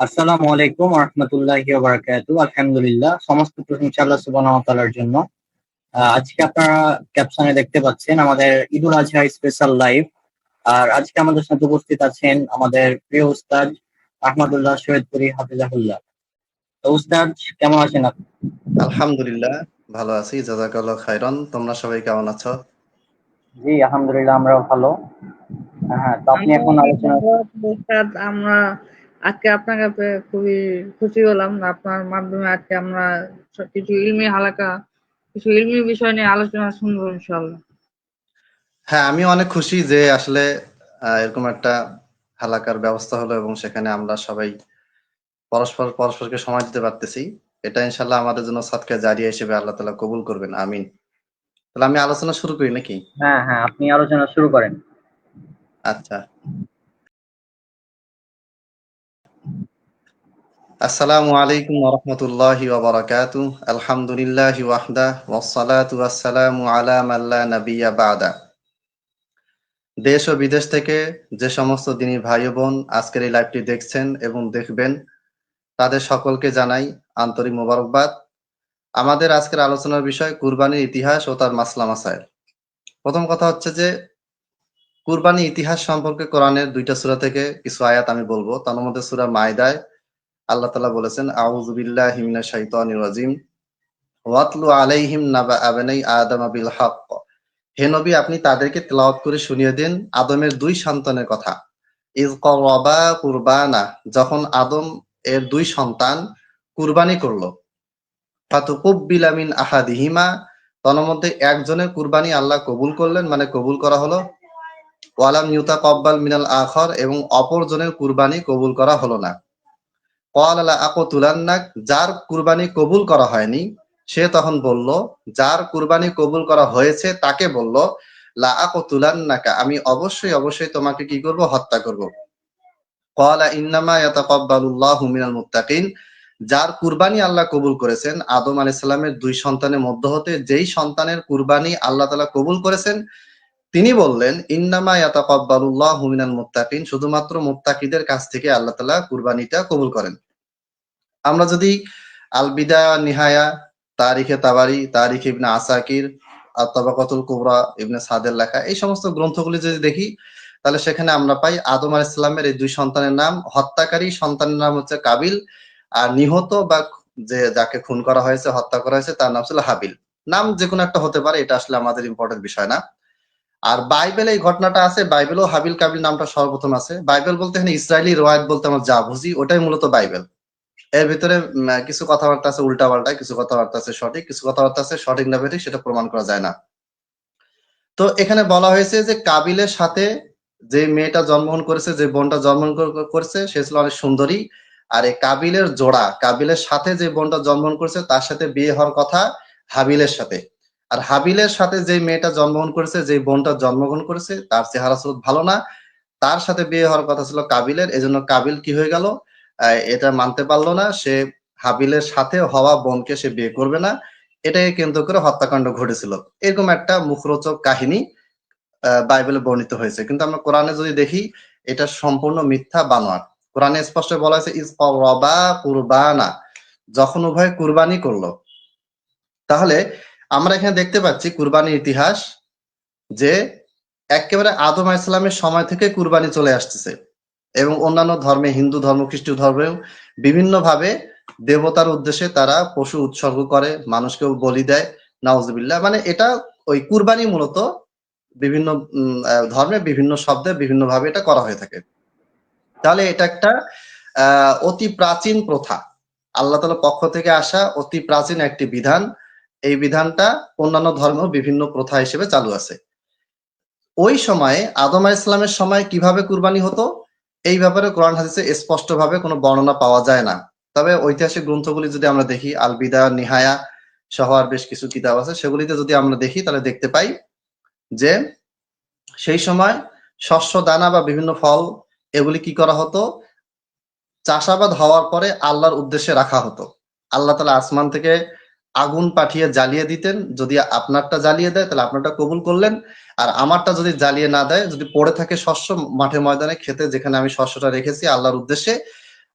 আসসালামু আলাইকুম ওয়া রাহমাতুল্লাহি ওয়া বারাকাতুহু। আলহামদুলিল্লাহ, সমস্ত প্রশংসা আল্লাহ সুবহানাহু ওয়া তাআলার জন্য। আজকে আপনারা ক্যাপশনে দেখতে পাচ্ছেন আমাদের ঈদুল আজহা স্পেশাল লাইভ। আর আজকে আমাদের সাথে উপস্থিত আছেন আমাদের প্রিয় উস্তাদ আহমদুল্লাহ সৈয়দপুরি হাফিজাহুল্লাহ। তো উস্তাদ, কেমন আছেন আপনি? আলহামদুলিল্লাহ, ভালো আছি। জাযাকাল্লাহ খাইরান। তোমরা সবাই কেমন আছো? জি, আলহামদুলিল্লাহ, আমরাও ভালো। হ্যাঁ, তো আপনি আমরা এখন অনেক আলোচনা। ভালো আছি উস্তাদ। আমরা আজকে আপনাকে পেয়ে খুবই খুশি হলাম। আপনার মাধ্যমে আজকে আমরা কিছু ইলমি হালাকা, কিছু ইলমি বিষয় নিয়ে আলোচনা শুনবো ইনশাআল্লাহ। হ্যাঁ, আমি অনেক খুশি যে আসলে এরকম একটা হালাকার ব্যবস্থা হলো এবং সেখানে আমরা সবাই পরস্পরকে সময় দিতে পারতেছি। এটা ইনশাআল্লাহ আমাদের জন্য সাদকা জারিয়া হিসেবে আল্লাহ তাআলা কবুল করবেন। আমিন। তাহলে আমি আলোচনা শুরু করি নাকি? হ্যাঁ হ্যাঁ, আপনি আলোচনা শুরু করেন। আচ্ছা। আসসালামু আলাইকুম ওয়া রাহমাতুল্লাহি ওয়া বারাকাতুহু। আলহামদুলিল্লাহি ওয়াহদা ওয়াস সালাতু ওয়াস সালামু আলা মান লা নাবিয়্যা বা'দা। দেশ ও বিদেশ থেকে যে সমস্ত দিনী ভাই ও বোন আজকের এই লাইভটি দেখছেন এবং দেখবেন, তাদের সকলকে জানাই আন্তরিক মোবারকবাদ। আমাদের আজকের আলোচনার বিষয় কুরবানির ইতিহাস ও তার মাসলা মাসাইল। প্রথম কথা হচ্ছে যে কুরবানি ইতিহাস সম্পর্কে কোরআনের ২টা সূরা থেকে কিছু আয়াত আমি বলবো। তার মধ্যে সূরা মায়দায় আল্লাহ তাআলা বলেছেন, আউযু বিল্লাহি মিনাশ শাইতানির রাজিম, ওয়াতলু আলাইহিম নাবা আবনাই আদম বিল হক। হে নবী, আপনি তাদেরকে তেলাওয়াত করে শুনিয়ে দিন আদমের ২ সন্তানের কথা। ইয করবা কুরবানা, যখন আদম এর ২ সন্তান কুরবানি করলো। ফাতুকুব্বিলা মিন আহাদিহিমা, তন্মধ্যে একজনের কুরবানি আল্লাহ কবুল করলেন, মানে কবুল করা হলো। ওয়ালাম ইউতাকাব্বাল মিনাল আখর, এবং অপরজনের কুরবানি কবুল করা হলো না। ক্বালা লা আকতুলান্নাক, যার কুরবানি কবুল করা হয়নি সে তখন বলল, যার কুরবানি কবুল করা হয়েছে তাকে বলল, লা আকতুলান্নাকা, আমি অবশ্যই অবশ্যই তোমাকে কি করব, হত্যা করব। ক্বালা ইন্নামা ইয়াতাকাব্বালুল্লাহু মিনাল মুত্তাকিন, যার কুরবানি আল্লাহ কবুল করেছেন আদম আলাইহিস সালামের ২ সন্তানের মধ্য হতে যেই সন্তানের কুরবানি আল্লাহ তাআলা কবুল করেছেন, তিনি বললেন, ইন্নামা ইয়াতাকাব্বালুল্লাহু মিনাল মুত্তাকিন, শুধুমাত্র মুত্তাকিদের কাছ থেকে আল্লাহ তাআলা কুরবানিটা কবুল করেন। আমরা যদি আল বিদায়া নিহায়া, তারিখে তাবারি, তারিখ ইবনে আসাকির, আর তাবাকাতুল কুবরা ইবনে সাদের লেখা এই সমস্ত গ্রন্থগুলি যদি দেখি, তাহলে সেখানে আমরা পাই আদম আলাইহিস সালামের এই ২ সন্তানের নাম, হত্যাকারী সন্তানের নাম হচ্ছে কাবিল, আর নিহত বা যে যাকে খুন করা হয়েছে, হত্যা করা হয়েছে, তার নাম ছিল হাবিল। নাম যেকোনো একটা হতে পারে, এটা আসলে আমাদের ইম্পর্টেন্ট বিষয় না। আর বাইবেলে এই ঘটনাটা আছে, বাইবেলেও হাবিল কাবিল নামটা সর্বপ্রথম আছে। বাইবেল বলতে এখানে ইসরায়েলি রওয়ায়াত বলতে আমরা যা বুঝি ওটাই মূলত বাইবেল। এর ভিতরে কিছু কথাবার্তা আছে উল্টাপাল্টা, কিছু কথাবার্তা আছে সঠিক, কিছু কথাবার্তা আছে সঠিক না বেঠিক সেটা প্রমাণ করা যায় না। তো এখানে বলা হয়েছে যে কাবিলের সাথে যে মেয়েটা জন্মগ্রহণ করেছে, যে বোনটা জন্মগ্রহণ করেছে, সে ছিল অনেক সুন্দরী। আর এই কাবিলের জোড়া, কাবিলের সাথে যে বোনটা জন্মগ্রহণ করেছে তার সাথে বিয়ে হওয়ার কথা হাবিলের সাথে। আর হাবিলের সাথে যে মেয়েটা জন্মগ্রহণ করেছে, যে বোনটা জন্মগ্রহণ করেছে, তার চেহারা স্রোত ভালো না, তার সাথে বিয়ে হওয়ার কথা ছিল কাবিলের। এজন্য কাবিল কি হয়ে গেল, এটা মানতে পারলো না, সে হাবিলের সাথে হওয়া বোনকে সে বিয়ে করবে না। এটাকে কেন্দ্র করে হত্যাকাণ্ড ঘটেছিল। এরকম একটা মুখরোচক কাহিনী বাইবেলে বর্ণিত হয়েছে। কিন্তু আমরা কোরআনে যদি দেখি, এটা সম্পূর্ণ মিথ্যা বানোয়াট। কোরআনে স্পষ্ট বলা হয়েছে, ইজ করবা কুরবানা, যখন উভয় কুরবানি করলো। তাহলে আমরা এখানে দেখতে পাচ্ছি কুরবানির ইতিহাস, যে একেবারে আদম আলাইহিস সালামের সময় থেকে কুরবানি চলে আসতেছে এবং অন্যান্য ধর্মে, হিন্দু ধর্ম, খ্রিস্টীয় ধর্মেও বিভিন্নভাবে দেবতার উদ্দেশ্যে তারা পশু উৎসর্গ করে, মানুষকেও বলি দেয়। নাউজুবিল্লাহ, মানে এটা ওই কুরবানি মূলত বিভিন্ন ধর্মে বিভিন্ন শব্দে বিভিন্নভাবে এটা করা হয়ে থাকে। তাহলে এটা একটা অতি প্রাচীন প্রথা, আল্লাহ তাআলার পক্ষ থেকে আসা অতি প্রাচীন একটি বিধান। এই বিধানটা অন্যান্য ধর্মেও বিভিন্ন প্রথা হিসেবে চালু আছে। ওই সময়ে আদম আলাইহিস সালামের সময় কিভাবে কুরবানি হতো এই ব্যাপারে কোরআন হাদিসে স্পষ্টভাবে কোনো বর্ণনা পাওয়া যায় না। তবে ঐতিহাসিক গ্রন্থগুলি যদি আমরা দেখি, আল বিদায়া নিহায়া সহ আর বেশ কিছু কিতাব আছে, সেগুলিতে যদি আমরা দেখি তাহলে দেখতে পাই যে সেই সময় শস্য দানা বা বিভিন্ন ফল এগুলি কি করা হতো, চাষাবাদ হওয়ার পরে আল্লাহর উদ্দেশ্যে রাখা হতো। আল্লাহ তাআলা আসমান থেকে আগুন পাঠিয়ে জ্বালিয়ে দিতেন, যদি আপনারটা জ্বালিয়ে দেয় তাহলে আপনারটা কবুল করলেন, আর আমারটা যদি জ্বালিয়ে না দেয়, যদি পড়ে থাকে শস্য মাঠে ময়দানে খেতে, যেখানে আমি শস্যটা রেখেছি আল্লাহর উদ্দেশ্যে,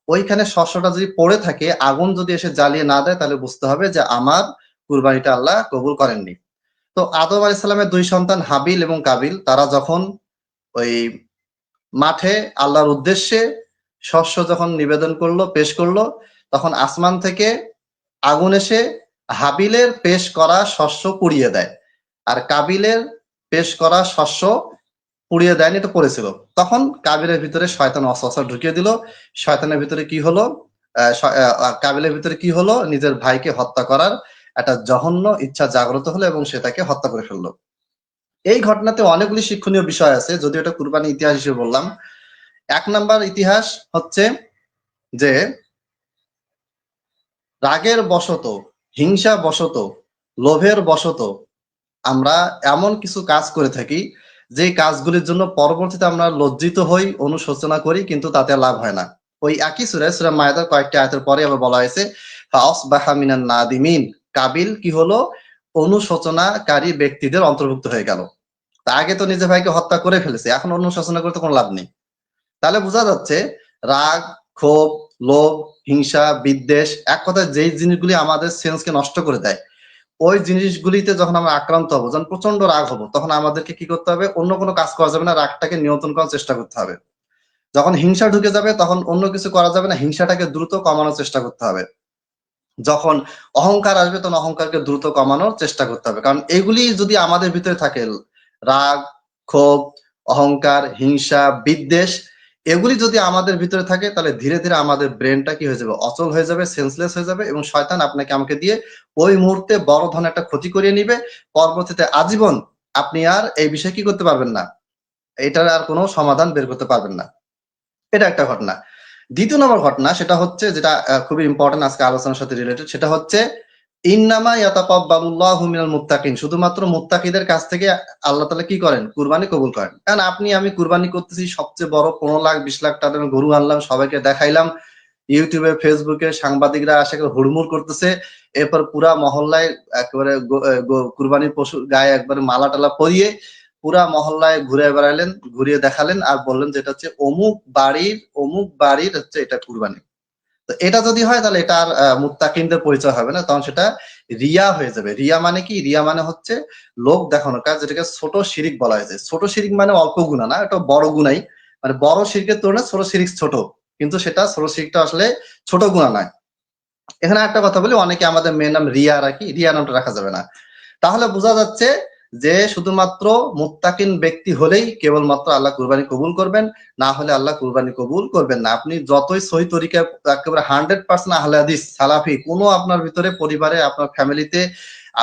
ওইখানে শস্যটা যদি পড়ে থাকে, আগুন যদি এসে জ্বালিয়ে না দেয়, তাহলে বুঝতে হবে যে আমার কুরবানিটা আল্লাহ কবুল করেননি। তো আদম আলাইহিস সালামের দুই সন্তান হাবিল এবং কাবিল, তারা যখন ওই মাঠে আল্লাহর উদ্দেশ্যে শস্য যখন নিবেদন করলো, পেশ করলো, তখন আসমান থেকে আগুন এসে হাবিলের পেশ করা শস্য পুড়িয়ে দেয়, আর কাবিলের পেশ করা শস্য পুড়িয়ে দেয়নি, এটা পড়েছিল। তখন কাবিলের ভিতরে শয়তান ওয়াসওয়াসা ঢুকিয়ে দিল। শয়তানের ভিতরে কি হলো, কাবিলের ভিতরে কি হলো, নিজের ভাইকে হত্যা করার একটা জঘন্য ইচ্ছা জাগ্রত হলো এবং সে তাকে হত্যা করে ফেললো। এই ঘটনাতে অনেকগুলি শিক্ষণীয় বিষয় আছে, যদিও এটা কুরবানি ইতিহাস হিসেবে বললাম। 1 নাম্বার ইতিহাস হচ্ছে যে রাগের বশত, হিংসা বশত, লোভের বশত আমরা এমন কিছু কাজ করে থাকি যে কাজগুলির জন্য পরবর্তীতে আমরা লজ্জিত হই, অনুশোচনা করি, কিন্তু তাতে লাভ হয় না। ওই একই সূরা মায়েদার কয়েকটি আয়াতের পরে আবার বলা হয়েছে ফাসবাহা মিনান নাদিমিন, কাবিল কি হলো, অনুশোচনাকারী ব্যক্তিদের অন্তর্ভুক্ত হয়ে গেল। তা আগে তো নিজের ভাইকে হত্যা করে ফেলেছে, এখন অনুশোচনা করতে কোনো লাভ নেই। তাহলে বোঝা যাচ্ছে রাগ, ক্ষোভ, লোভ, হিংসা, বিদ্বেষ, এক কথায় যেই জিনিসগুলি আমাদের সেন্সকে নষ্ট করে দেয়, ওই জিনিসগুলিতে যখন আমরা আক্রান্ত হবো, যখন প্রচন্ড রাগ হবো, তখন আমাদেরকে কি করতে হবে, অন্য কোনো কাজ করা যাবে না, রাগটাকে নিয়ন্ত্রণ করার চেষ্টা করতে হবে। যখন হিংসা ঢুকে যাবে, তখন অন্য কিছু করা যাবে না, হিংসাটাকে দ্রুত কমানোর চেষ্টা করতে হবে। যখন অহংকার আসবে, তখন অহংকারকে দ্রুত কমানোর চেষ্টা করতে হবে। কারণ এগুলি যদি আমাদের ভিতরে থাকে, রাগ, ক্ষোভ, অহংকার, হিংসা, বিদ্বেষ, এগুলি যদি আমাদের ভিতরে থাকে, তাহলে ধীরে ধীরে আমাদের ব্রেনটা কি হয়ে যাবে, অচল হয়ে যাবে, সেন্সলেস হয়ে যাবে, এবং শয়তান আপনাকে আমাকে দিয়ে ওই মুহূর্তে বড় ধরনের একটা ক্ষতি করিয়ে নিবে। পরবর্তীতে আজীবন আপনি আর এই বিষয়ে কি করতে পারবেন না, এটার আর কোনো সমাধান বের করতে পারবেন না। এটা একটা ঘটনা। দ্বিতীয় নম্বর ঘটনা, সেটা হচ্ছে যেটা খুবই ইম্পর্টেন্ট, আজকে আলোচনার সাথে রিলেটেড, সেটা হচ্ছে ইন্নামা ইয়াতাকাব্বালুল্লাহু মিনাল মুত্তাকিন, শুধুমাত্র মুত্তাকিদের কাছ থেকে আল্লাহ তাআলা কি করেন, কুরবানি কবুল করেন। কারণ আপনি আমি কুরবানি করতেছি, সবচেয়ে বড় 15 লাখ 20 লাখ টাকার গরু আনলাম, সবাইকে দেখাইলাম, ইউটিউবে ফেসবুকে সাংবাদিকরা আসে হুড়মুড় করতেছে, এরপর পুরা মহল্লায় একেবারে কুরবানির পশুর গায়ে একবারে মালা টালা পরিয়ে পুরা মহল্লায় ঘুরে বেড়ালেন, ঘুরিয়ে দেখালেন, আর বললেন যে এটা হচ্ছে অমুক বাড়ির হচ্ছে এটা কুরবানি। তো এটা যদি হয়, তাহলে এটা আর মুত্তাকিনদের পরিচয় হবে না, তখন সেটা রিয়া হয়ে যাবে। রিয়া মানে কি, রিয়া মানে হচ্ছে লোক দেখানোর কাজ, যেটাকে ছোট শিরিক বলা হয়েছে। ছোট শিরিক মানে অল্প গুণা না, এটা বড় গুণাই, মানে বড় শিরকের তুলনায় ছোট শিরিক ছোট, কিন্তু সেটা ছোট শিরিকটা আসলে ছোট গুণা নয়। এখানে একটা কথা বলি, অনেকে আমাদের মেয়ের নাম রিয়া রাখি, রিয়া নামটা রাখা যাবে না। তাহলে বোঝা যাচ্ছে যে শুধুমাত্র মুত্তাকিন ব্যক্তি হলেই কেবলমাত্র আল্লাহ কুরবানি কবুল করবেন, না হলে আল্লাহ কুরবানি কবুল করবেন না। আপনি যতই সহি তরিকায় একেবারে 100% আহলে হাদিস সালাফি, কোনো আপনার ভিতরে পরিবারে, আপনার ফ্যামিলিতে,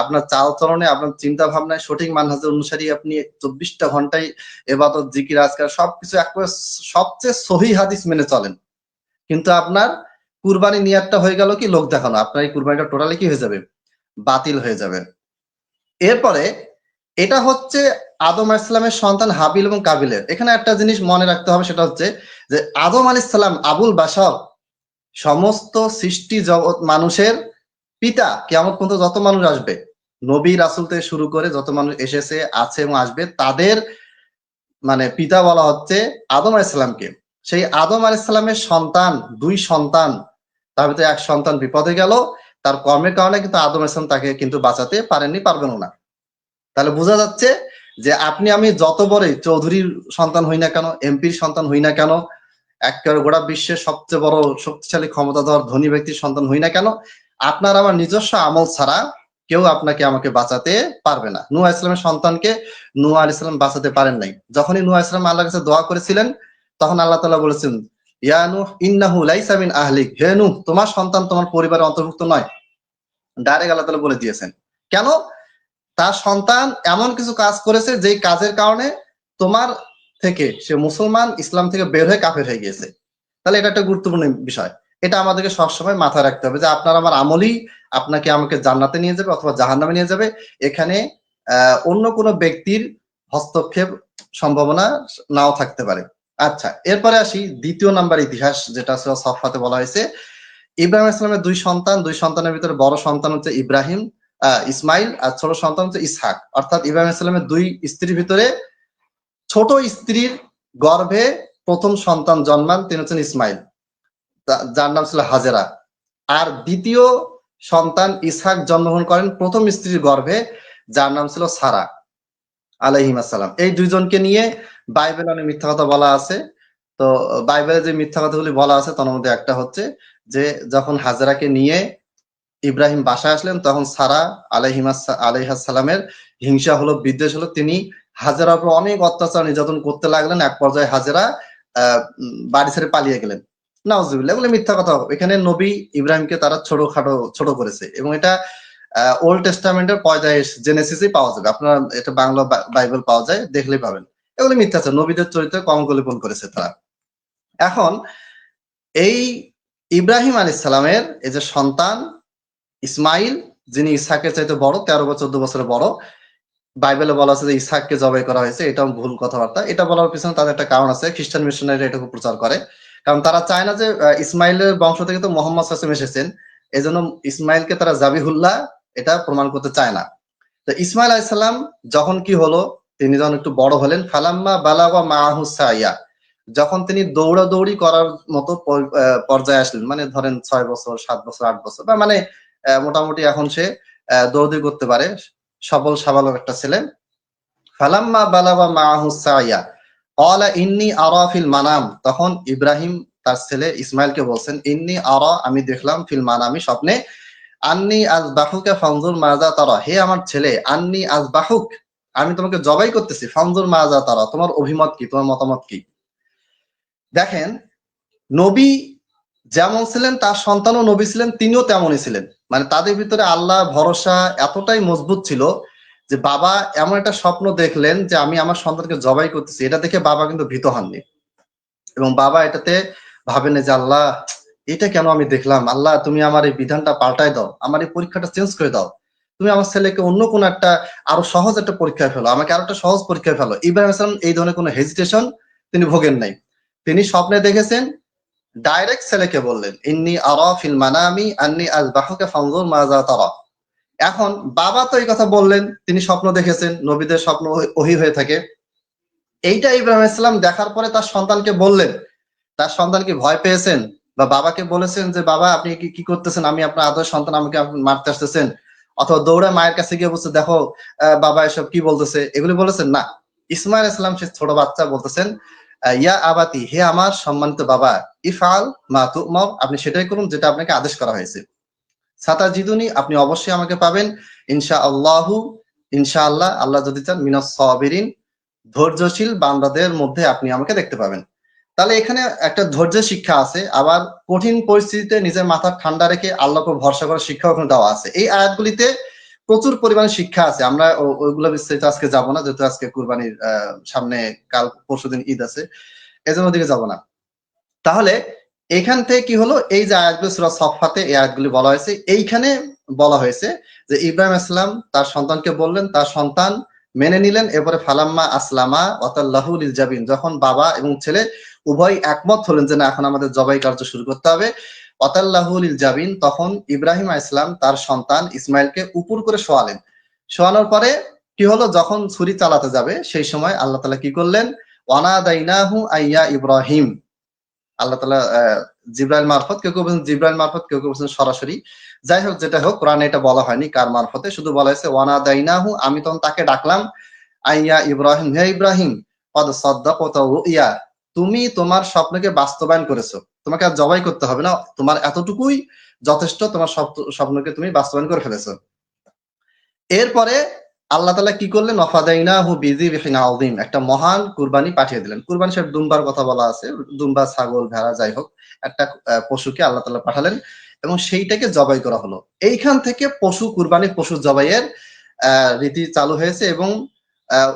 আপনার চালচলনে, আপনার চিন্তা ভাবনায় সঠিক মানহাজের অনুসারী আপনি 24টা ঘন্টায় ইবাদত, জিকির, আজকার সবকিছু একেবারে সবচেয়ে সহি হাদিস মেনে চলেন, কিন্তু আপনার কুরবানি নিয়াতটা হয়ে গেল কি, লোক দেখানো, আপনার এই কুরবানিটা টোটালি কি হয়ে যাবে, বাতিল হয়ে যাবে। এরপরে এটা হচ্ছে আদম আলাইহিস সালামের সন্তান হাবিল এবং কাবিলের। এখানে একটা জিনিস মনে রাখতে হবে, সেটা হচ্ছে যে আদম আলাইহিস সালাম আবুল বাশার, সমস্ত সৃষ্টি জগৎ মানুষের পিতা। কিয়ামত পর্যন্ত যত মানুষ আসবে, নবী রাসূল থেকে শুরু করে যত মানুষ এসেছে, আছে এবং আসবে, তাদের মানে পিতা বলা হচ্ছে আদম আলাইহিস সালামকে। সেই আদম আলাইহিস সালামের সন্তান, দুই সন্তান, তার ভিতরে এক সন্তান বিপদে গেল, তার কর্মের কারণে, কিন্তু আদম আলাইহিস সালাম তাকে কিন্তু বাঁচাতে পারেননি, পারবেনও না। তাহলে বোঝা যাচ্ছে যে আপনি আমি যত বড়ই চৌধুরীর সন্তান হই না কেন, এমপির সন্তান হই না কেন, একেবারে গোটা বিশ্বের সবচেয়ে বড় শক্তিশালী ক্ষমতাধর ধনী ব্যক্তির সন্তান হই না কেন, আপনার আমার নিজস্ব আমল ছাড়া কেউ আপনাকে আমাকে বাঁচাতে পারবে না। নূহ আলাইহিস সালামের সন্তানকে নূহ আলাইহিস সালাম বাঁচাতে পারেন নাই। যখনই নূহ আলাইহিস সালাম আল্লাহর কাছে দোয়া করেছিলেন, তখন আল্লাহ তাআলা বলেছেন, ইয়া নূহ ইন্নাহু লাইসা মিন আহলিক, হে নূহ, তোমার সন্তান তোমার পরিবারের অন্তর্ভুক্ত নয়। ডাইরেক্ট আল্লাহ তাআলা বলে দিয়েছেন। কেন? তার সন্তান এমন কিছু কাজ করেছে যেই কাজের কারণে তোমার থেকে সে মুসলমান, ইসলাম থেকে বের হয়ে কাফের হয়ে গিয়েছে। তাহলে এটা একটা গুরুত্বপূর্ণ বিষয়। এটা আমাদেরকে সবসময় মাথায় রাখতে হবে যে আপনার আমার আমলই আপনাকে আমাকে জান্নাতে নিয়ে যাবে অথবা জাহান্নামে নিয়ে যাবে। এখানে অন্য কোনো ব্যক্তির হস্তক্ষেপ সম্ভাবনা নাও থাকতে পারে। আচ্ছা, এরপরে আসি দ্বিতীয় নাম্বার ইতিহাস, যেটা সফাতে বলা হয়েছে। ইব্রাহিম ইসলামের দুই সন্তান, দুই সন্তানের ভিতরে বড় সন্তান হচ্ছে ইব্রাহিম, ইসমাইল, আর ছোট সন্তান হচ্ছে ইসহাক। অর্থাৎ ইব্রাহিম ইসলামের দুই স্ত্রীর ভিতরে ছোট স্ত্রীর গর্ভে প্রথম সন্তান জন্মান, তিনি হচ্ছেন ইসমাইল। যার নাম ছিল হাজেরা। আর দ্বিতীয় সন্তান ইসহাক জন্মগ্রহণ করেন প্রথম স্ত্রীর গর্ভে, যার নাম ছিল সারা আলাইহিম আসসালাম। এই দুইজনকে নিয়ে বাইবেলে অনেক মিথ্যা কথা বলা আছে। তো বাইবেলে যে মিথ্যা কথাগুলি বলা আছে তার মধ্যে একটা হচ্ছে যে যখন হাজেরাকে নিয়ে ইব্রাহিম বাসায় আসলেন, তখন সারা আলাইহাসালামের হিংসা হলো, বিদ্বেষ হলো, তিনি হাজেরার উপর অনেক অত্যাচার নির্যাতন করতে লাগলেন। এক পর্যায়ে হাজেরা বাড়ি ছেড়ে পালিয়ে গেলেন। নাউজুবিল্লাহ, এগুলো মিথ্যা কথা। এখানে নবী ইব্রাহিমকে তারা ছোট করেছে, এবং এটা ওল্ড টেস্টামেন্টের পয়দাইশ জেনেসিসে পাওয়া যাবে। আপনারা এটা বাংলা বাইবেল পাওয়া যায়, দেখলেই পাবেন। এগুলো মিথ্যা আছে, নবীদের চরিত্রে কলঙ্কলিপন করেছে তারা। এখন এই ইব্রাহিম আলাইহিস সালামের এই যে সন্তান ইসমাইল, যিনি ইসহাকের চাইতে বড়, 13 বা 14 বছরের বড়, বাইবেলে বলা আছে যে ইসহাককে জবাই করা হয়েছে, এটাও ভুল কথাবার্তা। এটা বলার পিছনে তাদের একটা কারণ আছে। খ্রিস্টান মিশনারিরা এটাকে প্রচার করে, কারণ তারা চায় না যে ইসমাইলের বংশ থেকে তো মোহাম্মদ সাল্লাল্লাহু আলাইহি ওয়াসাল্লাম এসেছেন, এজন্য ইসমাইলকে তারা জাবিহুল্লাহ এটা প্রমাণ করতে চায় না। তো ইসমাইল আলাইহিস সালাম যখন কি হলো, তিনি যখন একটু বড় হলেন, ফালাম্মা বালাগা মাআহু সাইয়া, যখন তিনি দৌড়াদৌড়ি করার মতো পর্যায়ে আসলেন, মানে ধরেন 6 বছর, 7 বছর, 8 বছর, বা মানে মোটামুটি এখন সে দৌড়াদৌড়ি করতে পারে, সবল সাবালক একটা ছেলে। ফালাম্মা বালাগা মাআহু সাইয়া ক্বালা ইন্নী আরা ফিল মানাম, তখন ইব্রাহিম তার ছেলে ইসমাইলকে বলছেন, ইন্নী আরা, আমি দেখলাম, ফিল মানামি, স্বপ্নে, আন্নী আযবাহুকা ফানজুর মাযা তারা, হে আমার ছেলে, আন্নী আযবাহুক, আমি তোমাকে জবাই করতেছি, ফানজুর মাযা তারা, তোমার অভিমত কি, তোমার মতামত কি। দেখেন, নবী যেমন ছিলেন তার সন্তানও নবী ছিলেন, তিনিও তেমনই ছিলেন। মানে তাদের ভিতরে আল্লাহ ভরসা এতটাই মজবুত ছিল যে বাবা এমন একটা স্বপ্ন দেখলেন যে আমি আমার সন্তানকে জবাই করতেছি, এটা দেখে বাবা কিন্তু ভীত হননি, এবং বাবা এটাতে ভাবেন যে আল্লাহ, এটা কেন আমি দেখলাম, আল্লাহ তুমি আমার এই বিধানটা পাল্টায় দাও, আমার এই পরীক্ষাটা চেঞ্জ করে দাও, তুমি আমার ছেলেকে অন্য কোন একটা আরো সহজ একটা পরীক্ষায় ফেলো, আমাকে আরো একটা সহজ পরীক্ষায় ফেলো। ইব্রাহিম আলাইহিস সালাম এই ধরনের কোনো হেজিটেশন তিনি ভোগেন নাই। তিনি স্বপ্নে দেখেছেন, ডাইরেক্ট ছেলেকে বললেন, ইন্নী আরা ফিল মানামি আন্নী আযবাহুকা ফানজুর মাযা তারা। এখন বাবা তো এই কথা বললেন, তিনি স্বপ্ন দেখেছেন, নবীদের স্বপ্ন ওহী হয়ে থাকে। এইটা ইব্রাহিম আলাইহিস সালাম দেখার পরে তার সন্তানকে বললেন। তার সন্তান কি ভয় পেয়েছেন, বা বাবাকে বলেছেন যে বাবা আপনি কি করতেছেন, আমি আপনার আদরের সন্তান, আমাকে আপনি মারতে আসতেছেন, অথবা দৌড়ে মায়ের কাছে গিয়ে বলছে, দেখো বাবা এসব কি বলতেছে, এগুলি বলেছেন না। ইসমাইল আলাইহিস সালাম, সে ছোট বাচ্চা, বলতেছেন, ইয়া আবাতি, হে আমার সম্মানিত বাবা, ইফআল মা তুমার, আপনি সেটাই করুন যেটা আপনাকে আদেশ করা হয়েছে। সাতাজিদুনি, আপনি অবশ্যই আমাকে পাবেন, ইনশাআল্লাহু, ইনশাআল্লাহ, আল্লাহ যদি চান, মিনাস সাবিরিন, ধৈর্যশীল বান্দাদের মধ্যে আপনি আমাকে দেখতে পাবেন। তাহলে এখানে একটা ধৈর্যের শিক্ষা আছে, আবার কঠিন পরিস্থিতিতে নিজের মাথা ঠান্ডা রেখে আল্লাহকে ভরসা করার শিক্ষা ওখানে দেওয়া আছে। এই আয়াতগুলিতে প্রচুর পরিমাণে শিক্ষা আছে। আমরা ওইগুলো বিস্তারিত আজকে যাব না, যেহেতু আজকে কুরবানির সামনে কাল পরশুদিন ঈদ আছে, এজন্য ওদিকে যাব না। তাহলে এখান থেকে কি হলো, এই যে আয়াতগুলো সূরা সফফাতে এই আয়াতগুলি বলা হয়েছে, এইখানে বলা হয়েছে যে ইব্রাহিম আসলাম তার সন্তানকে বললেন, তার সন্তান মেনে নিলেন। এরপরে ফালাম্মা আসলামা ওয়াতাল্লাহু লিল জাবিন, যখন বাবা এবং ছেলে উভয় একমত হলেন যে না, এখন আমাদের জবাই কার্য শুরু করতে হবে, ওয়াতাল্লাহু লিল জাবিন, তখন ইব্রাহিম আলাইহিস সালাম তার সন্তান ইসমাইলকে উপর করে শোয়ালেন। শোয়ানোর পরে কি হলো, যখন ছুরি চালাতে যাবে সেই সময় আল্লাহ তাআলা কি করলেন, ওয়ানাদাইনাহু আইয়া ইব্রাহিম, আল্লাহ তাআলা জিবরাইল মারফত, কেউ কেউ বলেছেন জিবরাইল মারফত, কেউ কেউ বলেছেন সরাসরি, যাই হোক যেটা হোক, কোরআনে এটা বলা হয়নি কার মারফতে, শুধু বলা হয়েছে ওয়ানাদাইনাহু, আমি তখন তাকে ডাকলাম, আইয়া ইব্রাহিম, হে ইব্রাহিম, কদ সাদ্দাকতা রুইয়া, তুমি তোমার স্বপ্নকে বাস্তবায়ন করেছো, তোমাকে আর জবাই করতে হবে না, তোমার এতটুকুই যথেষ্ট, তোমার স্বপ্নকে তুমি বাস্তবায়ন করে ফেলেছো। এরপরে আল্লাহ তাআলা কি করলেন, ওয়াফাদাইনাহু বিযিবহিন আযীম, একটা মহান কুরবানি পাঠিয়ে দিলেন। কুরবানি সব দুম্বার কথা বলা আছে, দুম্বা, ছাগল, ভেড়া, যাই হোক একটা পশুকে আল্লাহ তাআলা পাঠালেন এবং সেইটাকে জবাই করা হলো। এইখান থেকে পশু কুরবানি, পশু জবাইয়ের রীতি চালু হয়েছে। এবং